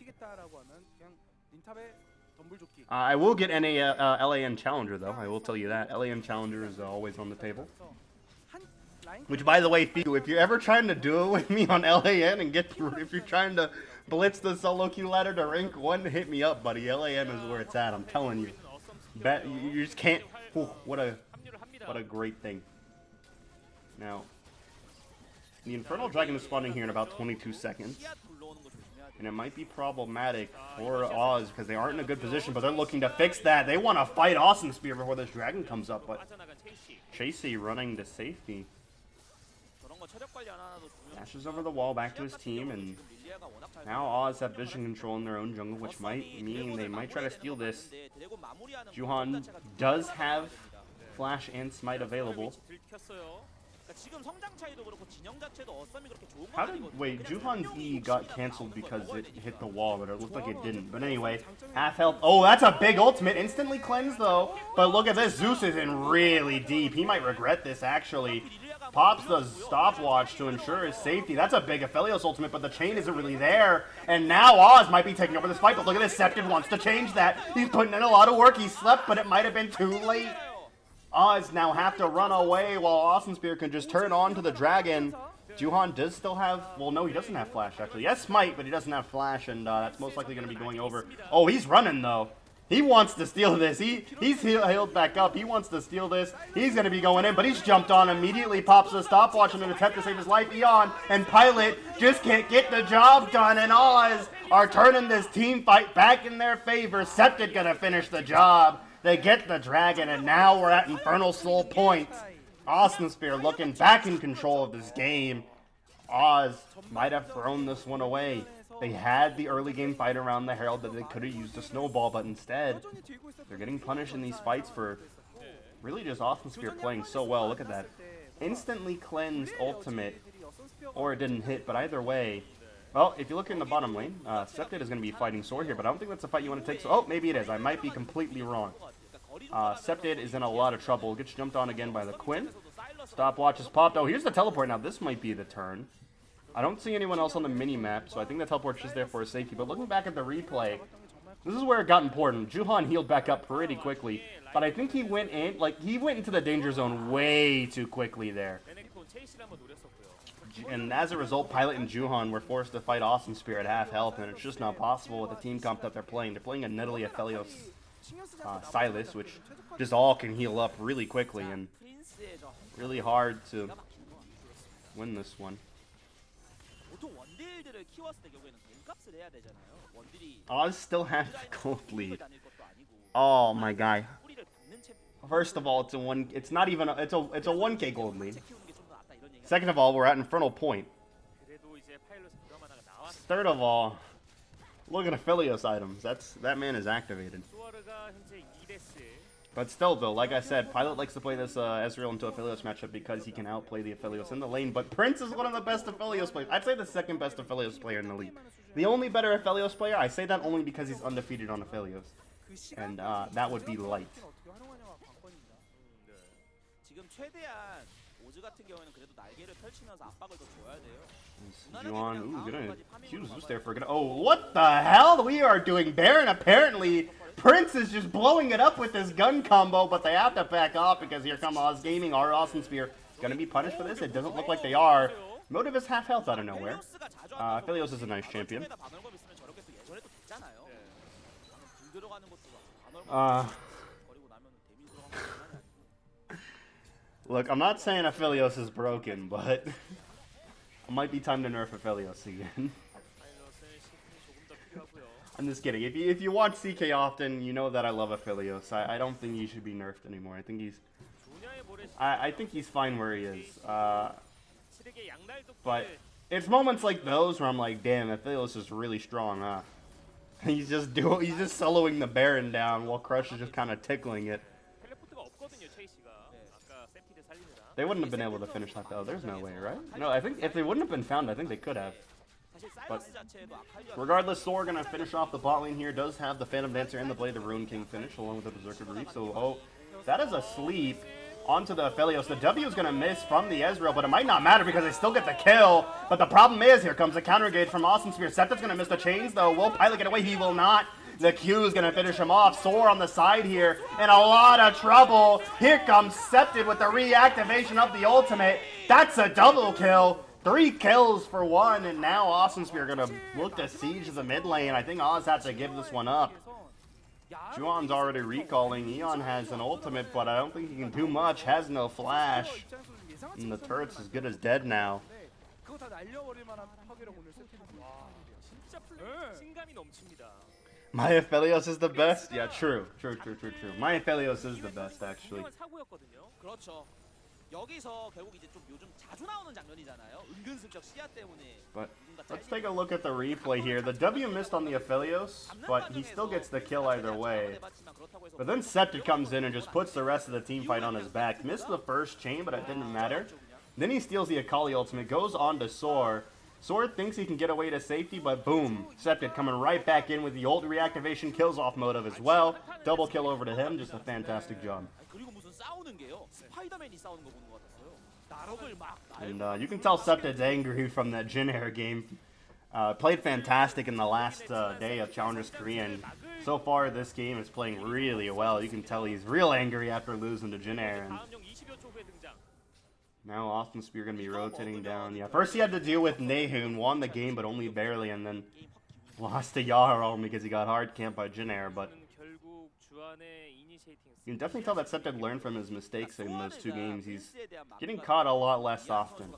I will get LAN Challenger though, I will tell you that. LAN Challenger is always on the table. Which, by the way, Fiku, if you're ever trying to do it with me on LAN and if you're trying to blitz the solo queue ladder to rank 1, hit me up, buddy. LAN is where it's at, I'm telling you. You just can't. Whew, what a great thing. Now, the Infernal Dragon is spawning here in about 22 seconds. And it might be problematic for Oz because they aren't in a good position, but they're looking to fix that. They want to fight Awesome Spear before this dragon comes up, but Chasey running to safety. Dashes over the wall back to his team, and now Oz have vision control in their own jungle, which might mean they might try to steal this. Juhan does have Flash and Smite available. Wait, Juhan's E got cancelled because it hit the wall, but it looked like it didn't. But anyway, half health. Oh, that's a big ultimate. Instantly cleansed, though. But look at this. Zeus is in really deep. He might regret this, actually. Pops the stopwatch to ensure his safety. That's a big Aphelios ultimate, but the chain isn't really there. And now Oz might be taking over this fight, but look at this. Scepted wants to change that. He's putting in a lot of work. He slept, but it might have been too late. Oz now have to run away while Awesome Spear can just turn on to the dragon. Juhan does still have, well, no, he doesn't have Flash, actually. Yes, Smite, but he doesn't have Flash, and that's most likely going to be going over. Oh, he's running, though. He wants to steal this. He's healed back up. He wants to steal this. He's going to be going in, but he's jumped on immediately, pops the stopwatch in an attempt to save his life. Eon and Pilot just can't get the job done, and Oz are turning this team fight back in their favor. Scepted going to finish the job. They get the dragon, and now we're at Infernal Soul Point. Awesome Spear looking back in control of this game. Oz might have thrown this one away. They had the early game fight around the Herald that they could have used a snowball, but instead, they're getting punished in these fights for really just Awesome Spear playing so well. Look at that. Instantly cleansed ultimate, or it didn't hit, but either way. Well, if you look in the bottom lane, Scepted is going to be fighting Sword here, but I don't think that's a fight you want to take. So, oh, maybe it is. I might be completely wrong. Scepted is in a lot of trouble. Gets jumped on again by the Quinn. Stopwatch is popped. Oh, here's the teleport now. This might be the turn. I don't see anyone else on the mini-map, so I think the teleport's just there for his safety. But looking back at the replay, this is where it got important. Juhan healed back up pretty quickly, but I think he went into the danger zone way too quickly there. And as a result, Pilot and Juhan were forced to fight Awesome Spear at half health, and it's just not possible with the team comp that they're playing. They're playing a Nidalee, Aphelios, Silas, which just all can heal up really quickly, and really hard to win this one. Oz still has the gold lead. Oh my guy. First of all, it's a 1K gold lead. Second of all, we're at Infernal Point. Third of all, look at Aphelios items. That man is activated. But still, though, like I said, Pilot likes to play this Ezreal into Aphelios matchup because he can outplay the Aphelios in the lane. But Prince is one of the best Aphelios players. I'd say the second best Aphelios player in the league. The only better Aphelios player, I say that only because he's undefeated on Aphelios. And that would be Light. Juan, ooh, gonna use Zeus there for a oh, what the hell? We are doing Baron. Apparently, Prince is just blowing it up with this gun combo, but they have to back off because here come Oz Gaming. Our Awesome Spear gonna be punished for this. It doesn't look like they are. Motive is half health out of nowhere. 펠리오스가 자주 하면서 Philios is a nice champion. 방어쪽에다 반월검 있으면 저렇게 또 예전에 또 됐잖아요. 네. 방금 불 들어가는 것도 반월검 Uh, 버리고 나면 데미지 들어간 거 장난이 아니고. look, I'm not saying Aphelios is broken, but it might be time to nerf Aphelios again. 파일럿은 시간이 조금 더 필요하고요. I'm just kidding. If you watch CK often, you know that I love Aphelios. I don't think he should be nerfed anymore. I think he's fine where he is. But it's moments like those where I'm like, damn, Aphelios is really strong, huh? He's just soloing the Baron down while Crush is just kind of tickling it. They wouldn't have been able to finish that though. There's no way, right? No, I think if they wouldn't have been found, I think they could have. But regardless, Thor gonna finish off the bot lane here. Does have the Phantom Dancer and the Blade of Ruin King finish along with the Berserker Reef. So that is a sleep onto the Aphelios. The W is gonna miss from the Ezreal, but it might not matter because they still get the kill. But the problem is, here comes the counter engage from Awesome Spear. Septa's gonna miss the chains though. Will Pilot get away? He will not. The Q is gonna finish him off. Soar on the side here in a lot of trouble. Here comes Septid with the reactivation of the ultimate. That's a double kill. 3 kills for 1, and now Awesome Spear gonna look to siege the mid lane. I think Oz had to give this one up. Juan's already recalling. Eon has an ultimate, but I don't think he can do much. Has no flash. And the turret's as good as dead now. My Aphelios is the best? Yeah, true. My Aphelios is the best, actually. 여기서 결국 이제 좀 요즘 자주 나오는 장면이잖아요. 은근슬쩍 시야 때문에. But let's take a look at the replay here. The W missed on the Aphelios, but he still gets the kill either way. But then Septid comes in and just puts the rest of the team fight on his back. Missed the first chain, but it didn't matter. Then he steals the Akali ultimate, goes on to Soar. Soar thinks he can get away to safety, but boom. Septid coming right back in with the ult reactivation, kills off Motive as well. Double kill over to him, just a fantastic job. And you can tell Septid's angry from that Jin Air game. Played fantastic in the last day of Challengers Korea, and so far this game is playing really well. You can tell he's real angry after losing to Jin Air. And now Awesome Spear going to be rotating down. Yeah, first he had to deal with Nehun, won the game but only barely, and then lost to Yarl because he got hard camped by Jin Air. But you can definitely tell that Septid learned from his mistakes in those 2 games. He's getting caught a lot less often.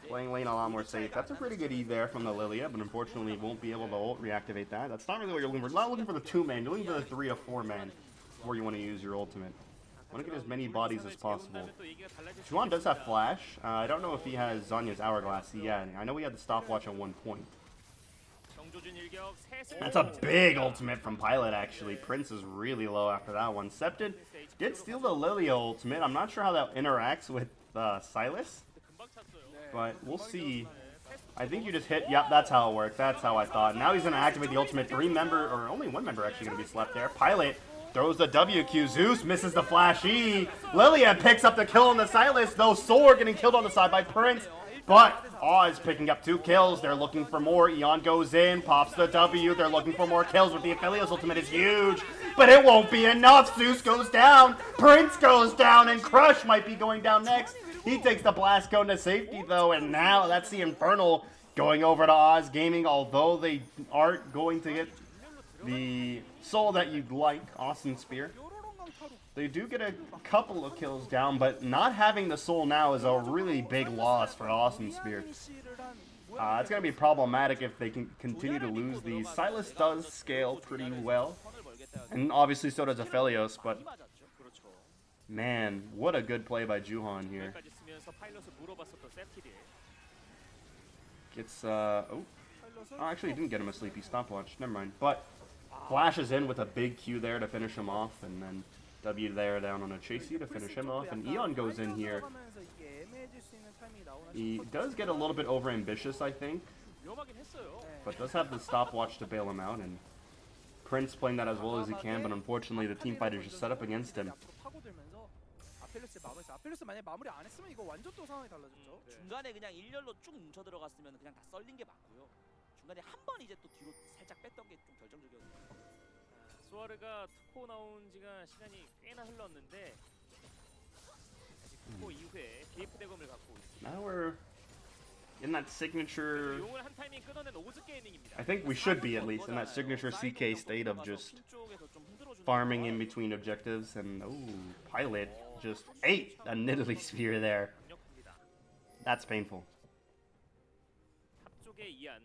Playing lane a lot more safe. That's a pretty good E there from the Lilia, but unfortunately he won't be able to ult reactivate that. That's not really what you're looking for. You're not looking for the 2-man. You're looking for the 3 or 4-man where you want to use your ultimate. You want to get as many bodies as possible. Juan does have flash. I don't know if he has Zanya's Hourglass yet. I know he had the stopwatch at one point. That's a big ultimate from Pilot, actually. Prince is really low after that one. Septid did steal the Lilia ultimate. I'm not sure how that interacts with Silas, but we'll see. I think you just hit, yep, that's how it works. That's how I thought. Now he's going to activate the ultimate. 3-member, or only 1 member actually going to be slept there. Pilot throws the WQ. Zeus misses the flash E. Lilia picks up the kill on the Silas, though Sword getting killed on the side by Prince. But Oz picking up 2 kills. They're looking for more. Eon goes in, pops the W. They're looking for more kills with the Aphelios ultimate is huge. But it won't be enough. Zeus goes down. Prince goes down. And Crush might be going down next. He takes the blast cone to safety, though. And now that's the Infernal going over to Oz Gaming. Although they aren't going to get the soul that you'd like, Awesome Spear. They do get a couple of kills down, but not having the soul now is a really big loss for Awesome Spear. It's going to be problematic if they can continue to lose these. Silas does scale pretty well, and obviously so does Aphelios, but man, what a good play by Juhan here. Gets, actually he didn't get him a sleepy stopwatch, never mind. But flashes in with a big Q there to finish him off, and then W there down on a chasey to finish him off, and Eon goes in here. He does get a little bit overambitious, I think, but does have the stopwatch to bail him out, and Prince playing that as well as he can, but unfortunately the team fight is just set up against him. 중간에 그냥 일렬로 쭉 뭉쳐 들어갔으면 그냥 다 썰린 게 맞고요. 중간에 한 번 이제 또 뒤로 살짝 뺐던 게 좀 결정적이었거든요. 수아르가 투코 나온 지가 시간이 꽤나 흘렀는데 아직 투코 이후에 BF 대검을 갖고 있습니다. Now we're in that signature. 용을 한 타이밍 끊어낸 오즈 게이밍입니다. I think we should be at least in that signature CK state of just farming in between objectives. And Pilot just ate a Nidalee Sphere there. That's painful. 앞쪽에 이안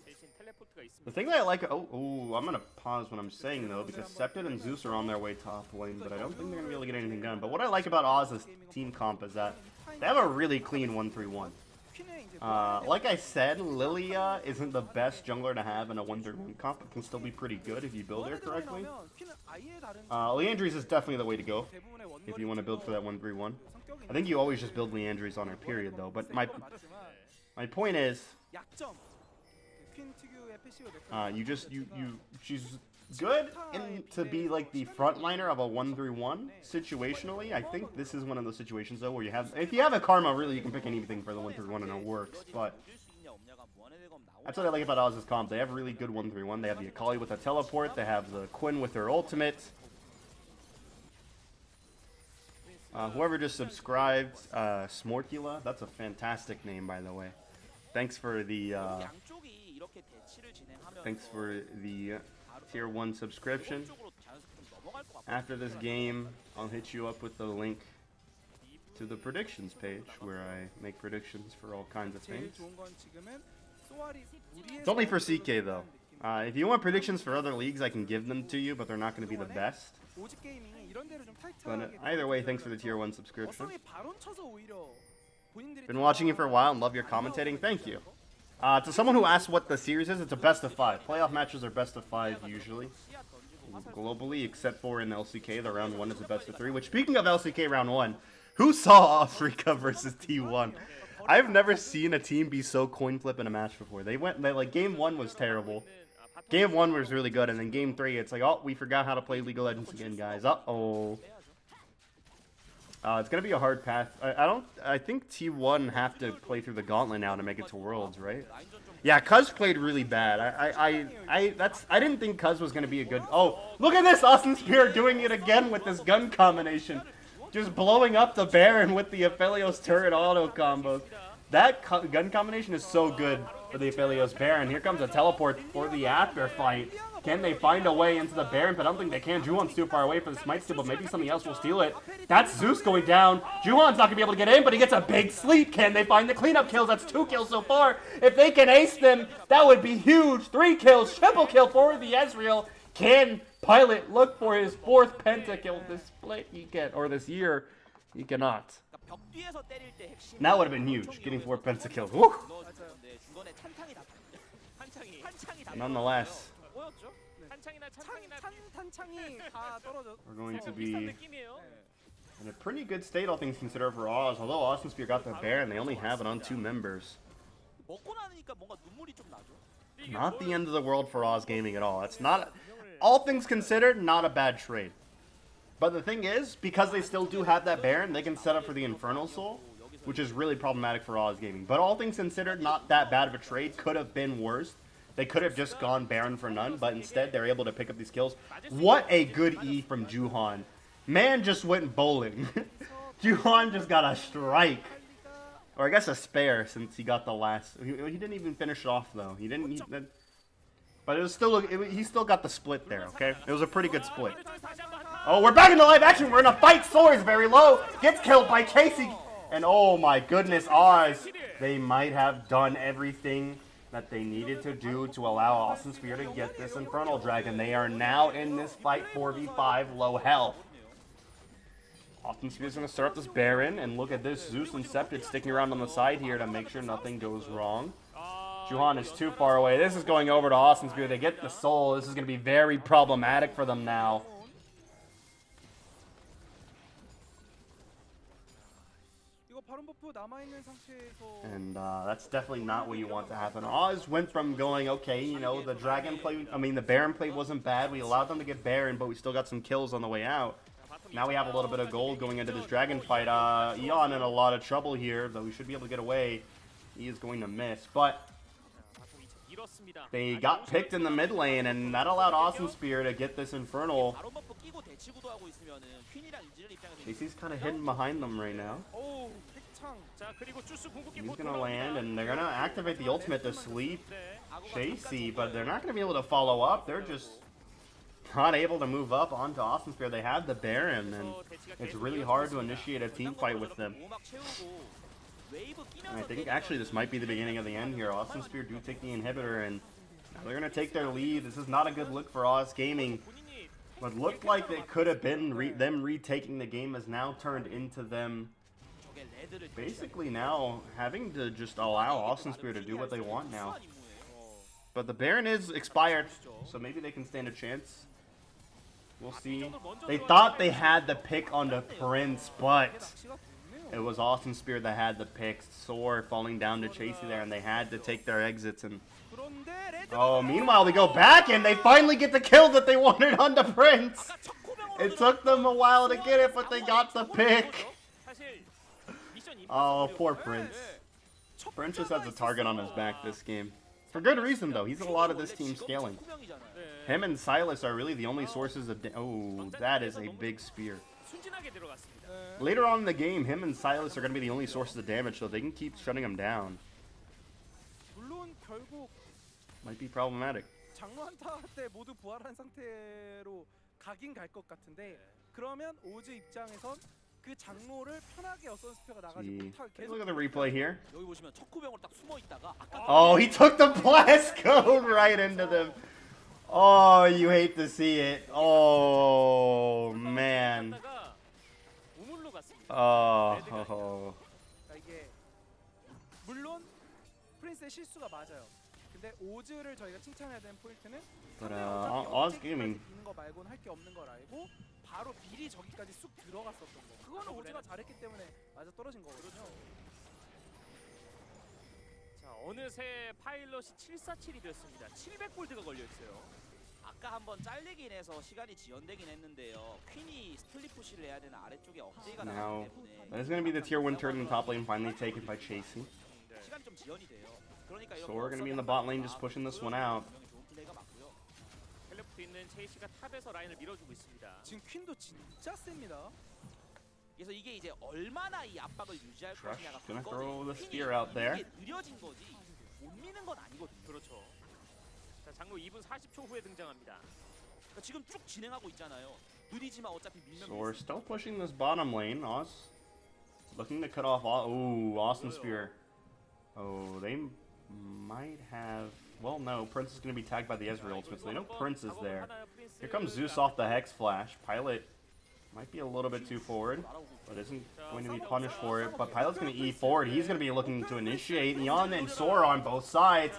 대신 텔레포트가 있습니다. The thing that I like, I'm gonna pause what I'm saying though, because Septed and Zeus are on their way top lane, but I don't think they're gonna be able to get anything done. But what I like about Oz's team comp is that they have a really clean 1-3-1. Like I said, Lilia isn't the best jungler to have in a 1-3-1 comp, but can still be pretty good if you build her correctly. Leandries is definitely the way to go if you want to build for that 1-3-1. I think you always just build Leandries on her, period, though. But my point is, she's good to be like the frontliner of a 1-3-1 situationally. I think this is one of those situations though where if you have a Karma, really you can pick anything for the 1-3-1 and it works. But that's what I like about Oz's comp. They have really good 1-3-1. They have the Akali with a teleport. They have the Quinn with her ultimate. Whoever just subscribed, Smorkula, that's a fantastic name, by the way. Thanks for the tier 1 subscription. After this game, I'll hit you up with the link to the predictions page, where I make predictions for all kinds of things. It's only for CK, though. If you want predictions for other leagues, I can give them to you, but they're not going to be the best. But either way, thanks for the tier 1 subscription. Been watching you for a while and love your commentating. Thank you. To someone who asked what the series is, it's a best of 5. Playoff matches are best of 5 usually. Globally, except for in LCK, the round 1 is a best of 3. Which, speaking of LCK round 1, who saw Africa versus T1? I've never seen a team be so coin flip in a match before. Like, game 1 was terrible. Game 1 was really good, and then game 3, it's like, oh, we forgot how to play League of Legends again, guys. Uh-oh. It's gonna be a hard path. I think T1 have to play through the gauntlet now to make it to Worlds, right? Yeah, Cuz played really bad. I didn't think Cuz was gonna be a good. Oh, look at this! Austin Spear doing it again with this gun combination, just blowing up the Baron with the Aphelios turret auto combos. That gun combination is so good for the Aphelios Baron. Here comes a teleport for the after fight. Can they find a way into the Baron? But I don't think they can. Juhan's too far away for the smite steal, but maybe something else will steal it. That's Zeus going down. Juhan's not going to be able to get in, but he gets a big sleep. Can they find the cleanup kills? That's 2 kills so far. If they can ace them, that would be huge. 3 kills, triple kill for the Ezreal. Can Pilot look for his 4th pentakill this split this year? He cannot. That would have been huge, getting 4 pentakills. Woo! Nonetheless, we're going to be in a pretty good state, all things considered, for Oz. Although Austin Spear got the Baron, they only have it on 2 members. Not the end of the world for Oz Gaming at all. It's not, all things considered, not a bad trade. But the thing is, because they still do have that Baron, they can set up for the Infernal Soul, which is really problematic for Oz Gaming. But all things considered, not that bad of a trade. Could have been worse. They could have just gone Baron for none, but instead they're able to pick up these kills. What a good E from Juhan. Man just went bowling. Juhan just got a strike. Or I guess a spare, since he got the last. He didn't even finish it off, though. But it was still, he still got the split there, okay? It was a pretty good split. Oh, we're back into live action. We're in a fight. Soars very low. Gets killed by Casey. And oh my goodness, Oz. They might have done everything that they needed to do to allow Austin Spear to get this Infernal Dragon. They are now in this fight 4v5 low health. Austin Spear's going to start up this Baron, and look at this. Zeus and Septed sticking around on the side here to make sure nothing goes wrong. Juhan is too far away. This is going over to Austin Spear. They get the soul. This is going to be very problematic for them now. And that's definitely not what you want to happen. Oz went from going, okay, you know, the Baron play wasn't bad. We allowed them to get Baron, but we still got some kills on the way out. Now we have a little bit of gold going into this dragon fight. Eon in a lot of trouble here, though we should be able to get away. He is going to miss, but they got picked in the mid lane, and that allowed Austin Spear to get this Infernal. Casey's kind of hidden behind them right now. 자, 그리고 주스 궁극기 He's 곧 gonna land, 돌아옵니다. and they're gonna activate the ultimate to sleep 네. Chasey, but they're not gonna be able to follow up. They're just not able to move up onto Awesome Spear. They have the Baron, and it's really hard to initiate a team fight with them. And I think actually this might be the beginning of the end here. Awesome Spear do take the inhibitor, and now they're gonna take their lead. This is not a good look for Oz Gaming. What looked like it could have been them retaking the game has now turned into them basically now having to just allow Awesome Spear to do what they want now. But the Baron is expired, so maybe they can stand a chance. We'll see. They thought they had the pick on the Prince, but it was Awesome Spear that had the pick. Soar falling down to Chasey there, and they had to take their exits. And oh, meanwhile they go back and they finally get the kill that they wanted on the Prince. It took them a while to get it, but they got the pick. Oh, poor Prince. Prince just has a target on his back this game. For good reason, though. He's a lot of this team scaling. Him and Silas are really the only sources of... Oh, that is a big spear. Later on in the game, him and Silas are going to be the only sources of damage, so they can keep shutting him down. Might be problematic. 장로 한타 때 모두 부활한 상태로 가긴 갈 것 같은데 그러면 오즈 입장에선 그 장로를 편하게 어떤 스페어가 나가지 못할 Take a look at the replay here. 여기 보시면 척후병으로 딱 숨어 있다가 아까 Oh, he took the blast code right into them. Oh, you hate to see it. Oh, man. Oh. 이게 물론 프린스의 실수가 맞아요. 근데 오즈를 저희가 칭찬해야 되는 포인트는 But Oz Gaming. 있는 거 말고는 할 게 없는 걸 알고 바로 미리 저기까지 쑥 들어갔었던 거. 그거는 오즈가 잘했기 때문에 맞아 떨어진 거거든요. 자, 어느새 파일럿이 747이 됐습니다. 700골드가 걸려 있어요. 아까 한번 잘리긴 해서 시간이 지연되긴 했는데요. 퀸이 스플릿 푸시를 해야 되는 아래쪽에 억제가 Now, 나왔기 때문에 that is going to be the tier 1 turret in the top lane finally taken by Chasey. 시간이 좀 지연이 돼요. 그러니까 So we're going to be in the bot lane just pushing this one out. 좋은 플레이가 맞고요. 텔레포트 있는 체이시가 탑에서 라인을 밀어주고 있습니다. 지금 퀸도 진짜 셉니다. 그래서 이게 이제 얼마나 이 압박을 유지할 Trash 것이냐가 gonna 관건이에요. throw the 퀸이 spear out there. 이게 느려진 거지 못 미는 건 아니거든요. 그렇죠. 자, 장로 2분 40초 후에 등장합니다. 그러니까 지금 쭉 진행하고 있잖아요. 느리지만 어차피 밀면 So we're still pushing this bottom lane. Oz looking to cut off. Oh, Awesome Spear. Oh, they might have. Well, no. Prince is going to be tagged by the Ezreal ultimate, so they know Prince is there. Here comes Zeus off the Hex Flash. Pilot might be a little bit too forward, but isn't going to be punished for it. But Pilot's going to E forward. He's going to be looking to initiate. Neon and Sora on both sides.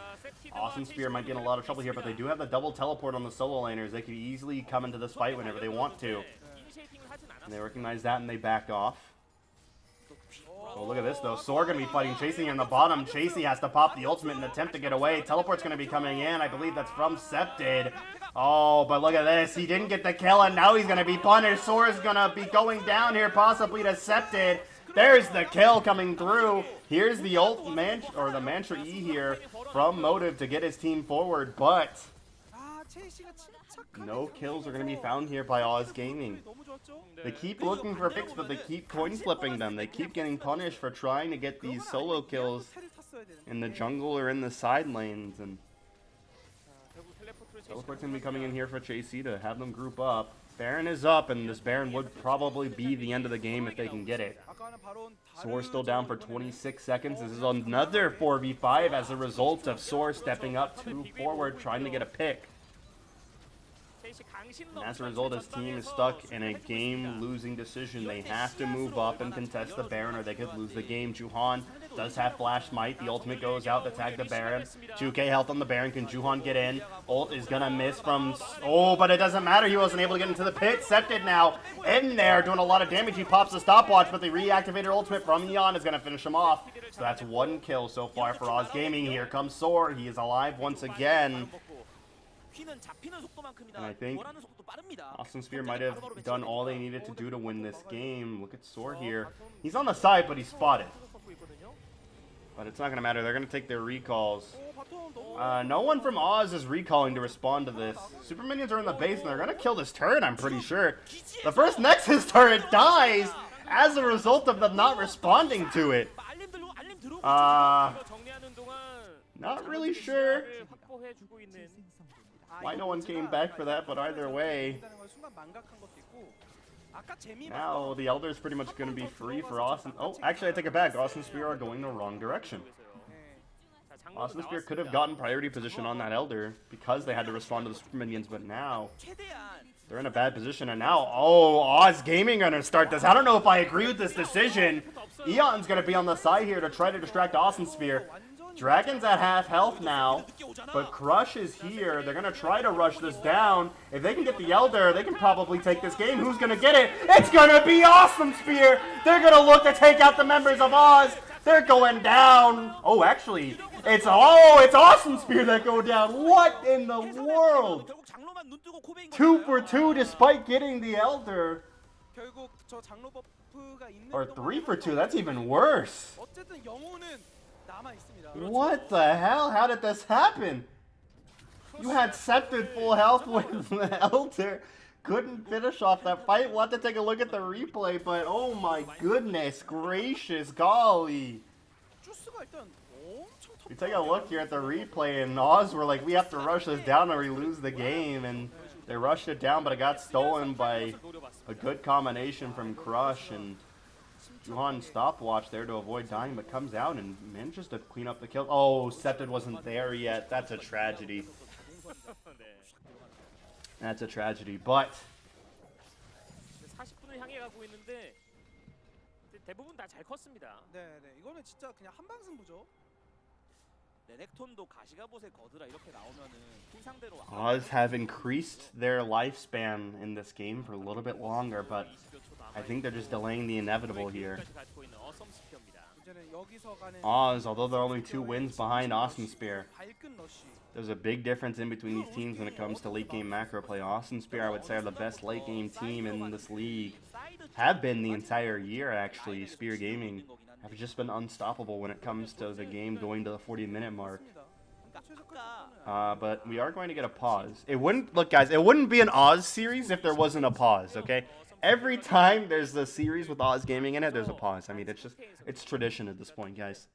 Awesome Spear might get in a lot of trouble here, but they do have the double teleport on the solo laners. They can easily come into this fight whenever they want to. And they recognize that and they back off. Oh, look at this though. Sora going to be fighting Chasey in the bottom. Chasey has to pop the ultimate and attempt to get away. Teleport's going to be coming in. I believe that's from Septid. Oh, but look at this. He didn't get the kill and now he's going to be punished. Sora's going to be going down here possibly to Septid. There's the kill coming through. Here's the ult the Mantra E here from Motive to get his team forward, but no kills are going to be found here by Oz Gaming. They keep looking for picks, but they keep coin flipping them. They keep getting punished for trying to get these solo kills in the jungle or in the side lanes. And Teleport's going to be coming in here for Chasey to have them group up. Baron is up, and this Baron would probably be the end of the game if they can get it. Soar still down for 26 seconds. This is another 4v5 as a result of Soar stepping up too forward, trying to get a pick. And as a result, his team is stuck in a game-losing decision. They have to move up and contest the Baron, or they could lose the game. Juhan does have Flash Might. The ultimate goes out to tag the Baron. 2k health on the Baron. Can Juhan get in? Ult is going to miss from... Oh, but it doesn't matter. He wasn't able to get into the pit. Septid now in there, doing a lot of damage. He pops the stopwatch, but the reactivated ultimate from Neon is going to finish him off. So that's one kill so far for Oz Gaming. Here comes Soar. He is alive once again. And I think Awesome Spear might have done all they needed to do to win this game. Look at Soar here. He's on the side, but he's spotted. But it's not going to matter. They're going to take their recalls. No one from Oz is recalling to respond to this. Super Minions are in the base, and they're going to kill this turret, I'm pretty sure. The first Nexus turret dies, as a result of them not responding to it. 알림 들어오고 이거 정리하는 동안 Not really sure 확보해주고 있는 why no one came back for that, but either way, now the Elder is pretty much going to be free for Austin. Oh, actually, I take it back. Austin Spear are going the wrong direction. Austin Spear could have gotten priority position on that Elder because they had to respond to the super minions, but now they're in a bad position. And now, oh, Oz Gaming are going to start this. I don't know if I agree with this decision. Eon's going to be on the side here to try to distract Austin Spear. Dragon's at half health now, but Crush is here. They're going to try to rush this down. If they can get the Elder, they can probably take this game. Who's going to get it? It's going to be Awesome Spear. They're going to look to take out the members of Oz. They're going down. Oh, actually, it's Awesome Spear that go down. What in the world? 2 for 2 despite getting the Elder. Or 3 for 2, that's even worse. What the hell? How did this happen? You had Scepter full health with the Elder. Couldn't finish off that fight. We'll have to take a look at the replay, but oh my goodness gracious, golly. You take a look here at the replay, and Oz were like, we have to rush this down or we lose the game, and they rushed it down, but it got stolen by a good combination from Crush, and Juhan stopwatch there to avoid dying, but comes out and manages to clean up the kill. Oh, Septed wasn't there yet. That's a tragedy. That's a tragedy, but 40분을 향해 가고 있는데 대부분 다 잘 컸습니다. 네, 이거는 진짜 그냥 한방 승부죠. 레넥톤도 가시가봇의 거드라 이렇게 나오면은 팀 상대로 Oz have increased their lifespan in this game for a little bit longer, but I think they're just delaying the inevitable here. Oz, although they're only 2 wins behind Awesome Spear, there's a big difference in between these teams when it comes to late game macro play. Awesome Spear, I would say, are the best late game team in this league. Have been the entire year, actually. Spear Gaming have just been unstoppable when it comes to the game going to the 40-minute mark. But we are going to get a pause. It wouldn't, look guys, it wouldn't be an Oz series if there wasn't a pause, okay? Every time there's a series with Oz Gaming in it, there's a pause. I mean, it's tradition at this point, guys.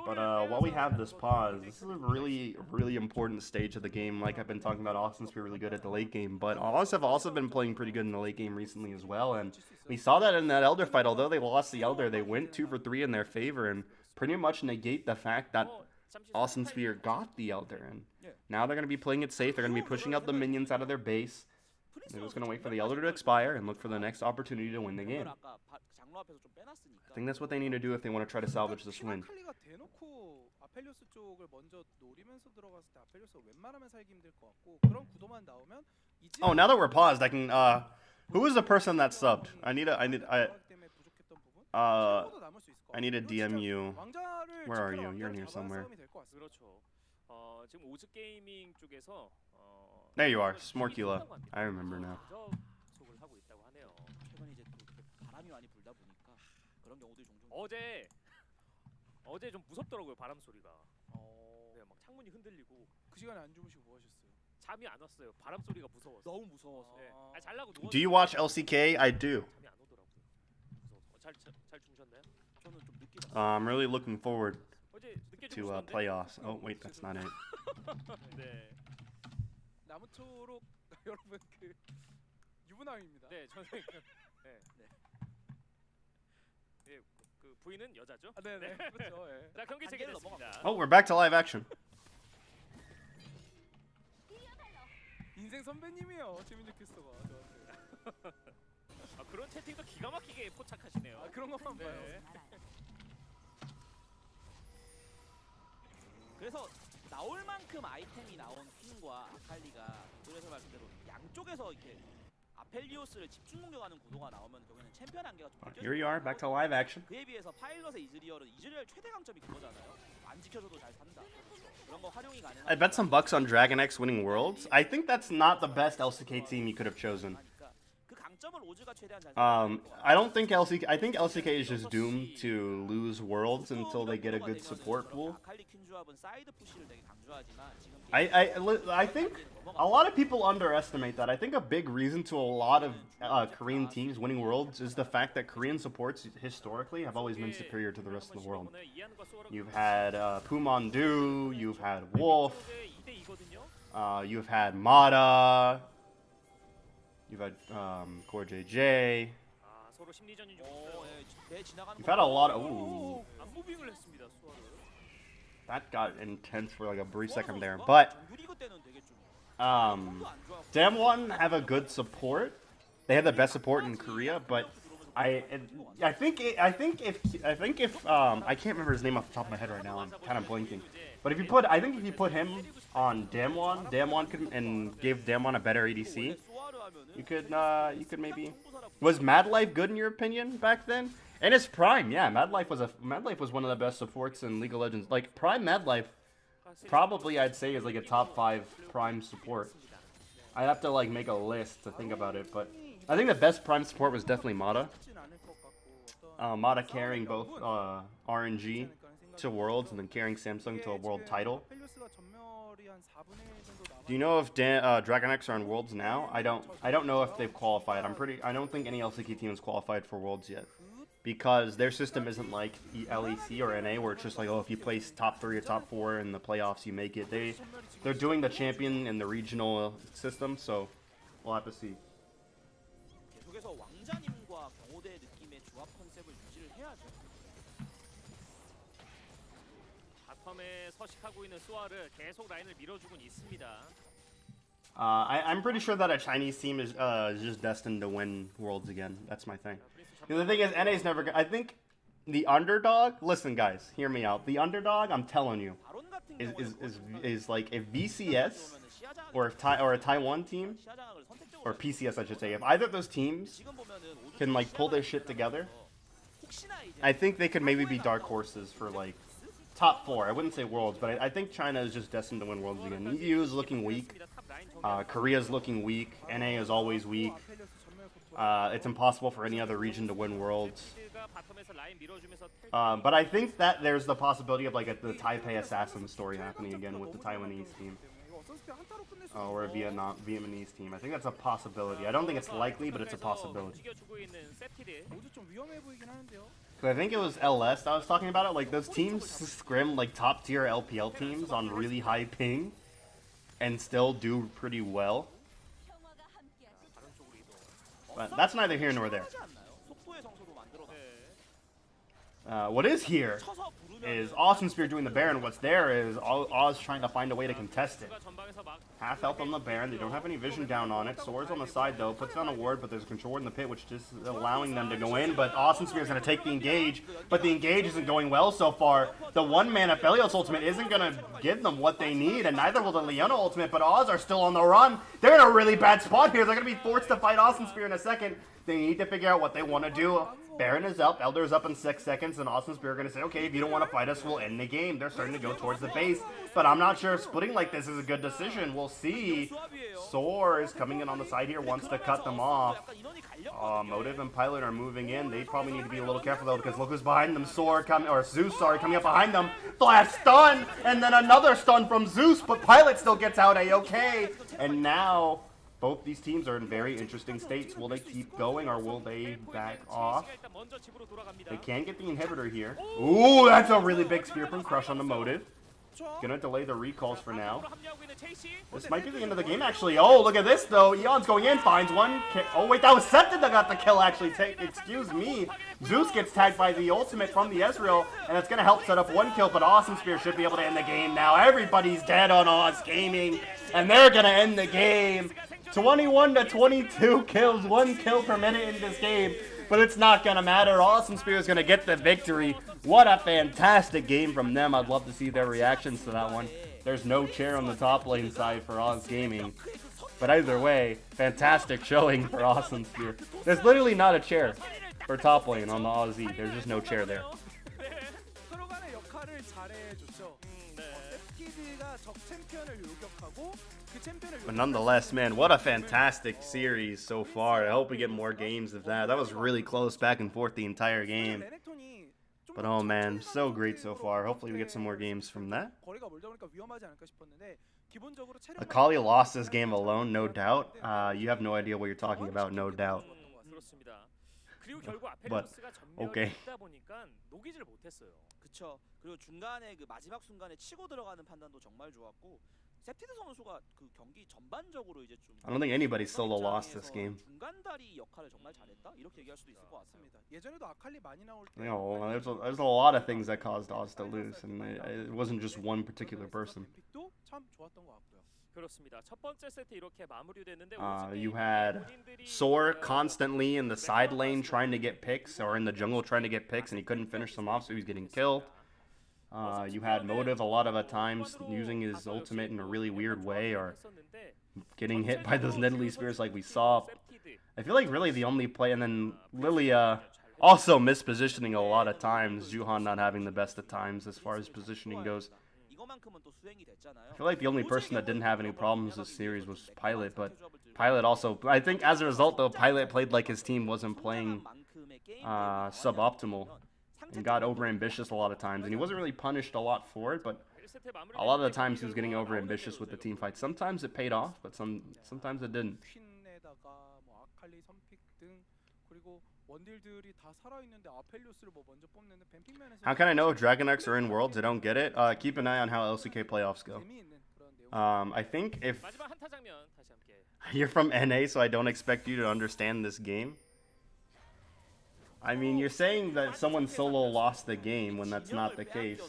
But while we have this pause, this is a really, really important stage of the game. Like I've been talking about, Austin's been really good at the late game, but Oz have also been playing pretty good in the late game recently as well. And we saw that in that Elder fight. Although they lost the Elder, they went 2 for 3 in their favor and pretty much negate the fact that Austin Spear got the Elder. And now they're going to be playing it safe. They're going to be pushing out the minions out of their base. They're just going to wait for the Elder to expire and look for the next opportunity to win the game. I think that's what they need to do if they want to try to salvage this win. Oh, now that we're paused, I can, who is the person that subbed? I need to DM you. Where are you? You're in here somewhere. There you are, Smorkula. I remember now. 어제 좀 무섭더라고요, 바람 소리가. 네, 막 창문이 흔들리고. 그 시간에 안 주무시고 뭐 하셨어요? 잠이 안 왔어요. 바람 소리가 무서워서. 너무 무서워서. 네. 아, 잘라고 누웠어요. Do you watch LCK? I do. 잠이 안 오더라고요. 무서워서. 잘 주무셨나요? 저는 좀 늦게 잤어요. I'm really looking forward 어제 늦게 to 주무셨는데. playoffs. Oh wait, that's not it. 네. 나무초록 여러분 그 유부남입니다. 네, 저는 그 부인은 여자죠? 아, 네네. 그렇죠. 예. 자, 경기 재개됐습니다. Oh, we're back to live action. 인생 선배님이요. 재민주 캐스터가 저한테. 아, 그런 채팅도 기가 막히게 포착하시네요. 아, 그런 것만 봐요. 네. 그래서 나올 만큼 아이템이 나온 팀과 아칼리가 그래서 말씀대로 양쪽에서 이렇게 아펠리오스를 집중 공격하는 구도가 나오면 결국에는 챔피언 한계가 좀 Here you are, back to live action. 그에 비해서 파일럿의 이즈리얼은 이즈리얼 최대 강점이 그거잖아요. 안 지켜줘도 잘 산다. 그런 거 활용이 가능한. I bet some bucks on Dragon X winning Worlds. I think that's not the best LCK team you could have chosen. 원점을 오즈가 최대한 잘 I don't think LCK. I think LCK is just doomed to lose worlds until they get a good support pool. 아칼리 퀸 조합은 사이드 푸시를 되게 강조하지만 지금 I think a lot of people underestimate that. I think a big reason to a lot of Korean teams winning worlds is the fact that Korean supports historically have always been superior to the rest of the world. You've had Pumondu, you've had Wolf, you've had Mata, you've had Core JJ. 서로 심리전이 좀 어, 있어요. 예, 배 지나가는 You've had a lot of. Ooh, 안무빙을 했습니다. 수아르. that got intense for like a brief second there. But 정규리그 때는 되게 좀 Damwon have a good support. They have the best support in Korea, but I think if I can't remember his name off the top of my head right now. I'm kind of blanking. But if you put him on Damwon could and gave Damwon a better ADC, you could maybe. Was Mad Life good in your opinion back then? In his prime, yeah, Mad Life was one of the best supports in League of Legends. Like prime Mad Life, probably I'd say is like a top 5 prime support. I'd have to like make a list to think about it, but I think the best prime support was definitely Mata. Mata carrying both RNG to Worlds and then carrying Samsung to a World title. Do you know if Dragon X are on Worlds now? I don't know if they've qualified. I don't think any LCK team has qualified for Worlds yet. Because their system isn't like LEC or NA where it's just like, oh, if you place top 3 or top 4 in the playoffs, you make it. They're doing the champion in the regional system, so we'll have to see. 계속해서 왕자님과 경호대 느낌의 조합 컨셉을 유지를 해야죠. 바텀에 서식하고 있는 수아르 계속 라인을 밀어주곤 있습니다. I'm pretty sure that a Chinese team is just destined to win Worlds again. That's my thing. The thing is, NA's never gonna. I think the underdog. Listen, guys, hear me out. The underdog, I'm telling you, is like if VCS or if or a Taiwan team or PCS, I should say. If either of those teams can like pull their shit together, I think they could maybe be dark horses for like top 4. I wouldn't say Worlds, but I think China is just destined to win Worlds again. EU is looking weak. Korea's looking weak. NA is always weak. It's impossible for any other region to win Worlds. But I think that there's the possibility of like the Taipei Assassin story happening again with the Taiwanese team. Or a Vietnamese team. I think that's a possibility. I don't think it's likely, but it's a possibility. I think it was LS that I was talking about it. Like those teams scrim like top tier LPL teams on really high ping and still do pretty well. But that's neither here nor there. What is here is Awesome Spear doing the Baron. What's there is Oz trying to find a way to contest it. Half health on the Baron. They don't have any vision down on it. Swords on the side though. Puts down a ward, but there's a control ward in the pit, which just is allowing them to go in. But Awesome Spear is going to take the engage. But the engage isn't going well so far. The one-man Aphelios ultimate isn't going to give them what they need, and neither will the Leona ultimate. But Oz are still on the run. They're in a really bad spot here. They're going to be forced to fight Awesome Spear in a second. They need to figure out what they want to do. Baron is up, Elder is up in 6 seconds, and Awesome Spear are going to say, okay, if you don't want to fight us, we'll end the game. They're starting to go towards the base, but I'm not sure if splitting like this is a good decision. We'll see. Soar is coming in on the side here, wants to cut them off. Motive and Pilot are moving in. They probably need to be a little careful, though, because look who's behind them. Zeus, coming up behind them. Flash stun, and then another stun from Zeus, but Pilot still gets out A-okay. And now both these teams are in very interesting states. Will they keep going or will they back off? They can get the inhibitor here. Ooh, that's a really big spear from Crush on the Motive. Gonna delay the recalls for now. This might be the end of the game, actually. Oh, look at this, though. Eon's going in, finds one. Oh, wait, that was Septon that got the kill, actually. Excuse me. Zeus gets tagged by the ultimate from the Ezreal, and it's gonna help set up 1 kill, but Awesome Spear should be able to end the game now. Everybody's dead on Oz Gaming, and they're gonna end the game. 21 to 22 kills, 1 kill per minute in this game, but it's not gonna matter. Awesome Spear is gonna get the victory. What a fantastic game from them. I'd love to see their reactions to that one. There's no chair on the top lane side for Oz Gaming, but either way, fantastic showing for Awesome Spear. There's literally not a chair for top lane on the Aussie. There's just no chair there. 역할을 잘해줬죠. 네. 세피드가 적 챔피언을 요격하고 그 챔피언을 But nonetheless, man, what a fantastic series so far. I hope we get more games of that. That was really close back and forth the entire game. 레넥톤이 좀 But 더 oh man, 천천히 so 가는 great so 선택으로 far. Hopefully we get some more 선택을 games from that. 거리가 멀다 보니까 위험하지 않을까 싶었는데 기본적으로 체력만 Akali lost this game alone, no doubt. You have no idea what you're talking about, no doubt. 그렇습니다. 그리고 결국 But, 아펠리오스가 전멸이 okay. 있다 보니까 녹이질 못했어요. 그쵸. 그리고 중간에 그 마지막 순간에 치고 들어가는 판단도 정말 좋았고 세피드 선수가 그 경기 전반적으로 이제 좀 I don't think anybody solo lost this game. 중간다리 역할을 정말 잘했다 이렇게 얘기할 수도 있을 것 같습니다. 예전에도 아칼리 많이 나올 때 You know, there's a lot of things that caused Oz to lose, and it wasn't just one particular person. 뱀픽도 참 좋았던 것 같고요. 그렇습니다. 첫 번째 세트 이렇게 마무리됐는데 You had Soar constantly in the side lane trying to get picks, or in the jungle trying to get picks, and he couldn't finish them off, so he was getting killed. You had Motive a lot of the times using his ultimate in a really weird way, or getting hit by those Nidalee spears like we saw. I feel like really the only play, and then Lilia also mispositioning a lot of times, Juhan not having the best of times as far as positioning goes. 이거만큼은 또 수행이 됐잖아요. I feel like the only person that didn't have any problems this series was Pilot, but Pilot also, I think as a result though, Pilot played like his team wasn't playing suboptimal and got overambitious a lot of times, and he wasn't really punished a lot for it, but a lot of the times he was getting overambitious with the team fight. Sometimes it paid off, but sometimes it didn't. 퀸에다가 뭐 아칼리 선픽 등 그리고 원딜들이 다 살아있는데 아펠리오스를 뭐 먼저 뽑는데 뱀픽 면에서 How can I know if Dragon X are in Worlds? I don't get it. Keep an eye on how LCK playoffs go. 재미있는 그런 내용. I think if 마지막 한타 장면 다시 함께. you're from NA, so I don't expect you to understand this game. I mean, you're saying that someone solo lost the game when that's not the case.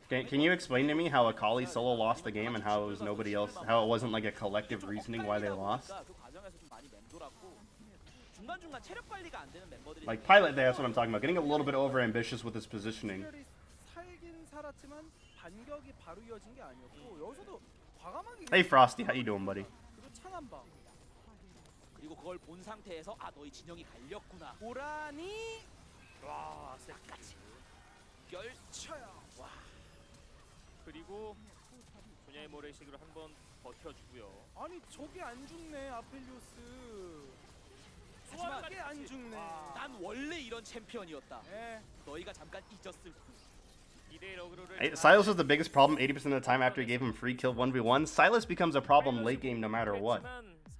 Can you explain to me how Akali solo lost the game and how it was nobody else, how it wasn't like a collective reasoning why they lost? Like Pilot there, that's what I'm talking about. Getting a little bit overambitious with his positioning. 살긴 살았지만 반격이 바로 이어진 게 아니었고 여기서도 과감하게 Hey Frosty, how you doing, buddy? 그리고 창한 방 그리고 그걸 본 상태에서 아 너희 진영이 갈렸구나. 고라니 와, 세까지. 열쳐요. 와. 그리고 분야의 모래식으로 한번 버텨주고요. 아니 저게 안 죽네 아펠리오스 하지만 저게 안 죽네 난 원래 이런 챔피언이었다. 예. 너희가 잠깐 잊었을 뿐. Silas was the biggest problem 80% of the time after he gave him free kill 1v1. Silas becomes a problem late game no matter what.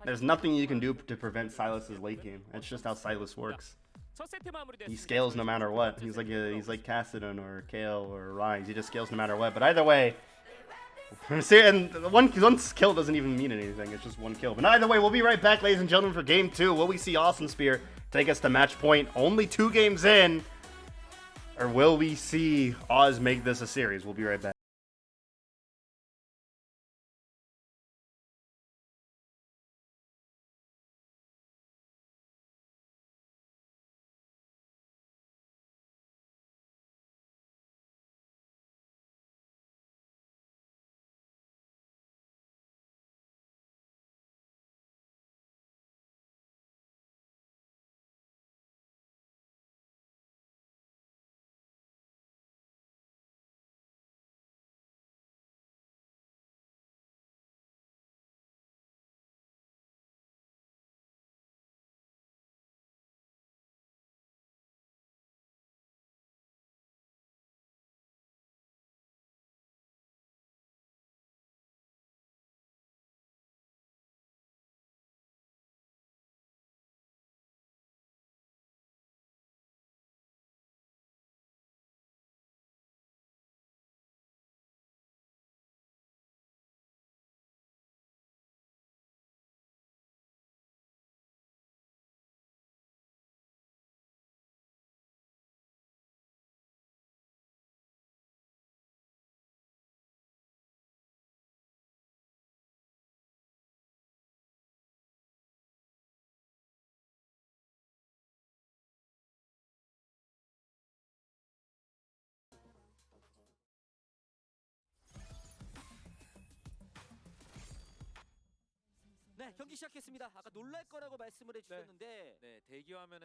There's nothing you can do to prevent Silas's late game. That's just how Silas works. He scales no matter what. He's like Cassidon or Kale or Rise. He just scales no matter what. But either way, and one kill doesn't even mean anything. It's just one kill. But either way, we'll be right back, ladies and gentlemen, for game 2. Will we see Awesome Spear take us to match point? Only 2 games in. Or will we see Oz make this a series? We'll be right back. 네, 경기 시작했습니다. 아까 놀랄 거라고 말씀을 해주셨는데 네, 대기 화면에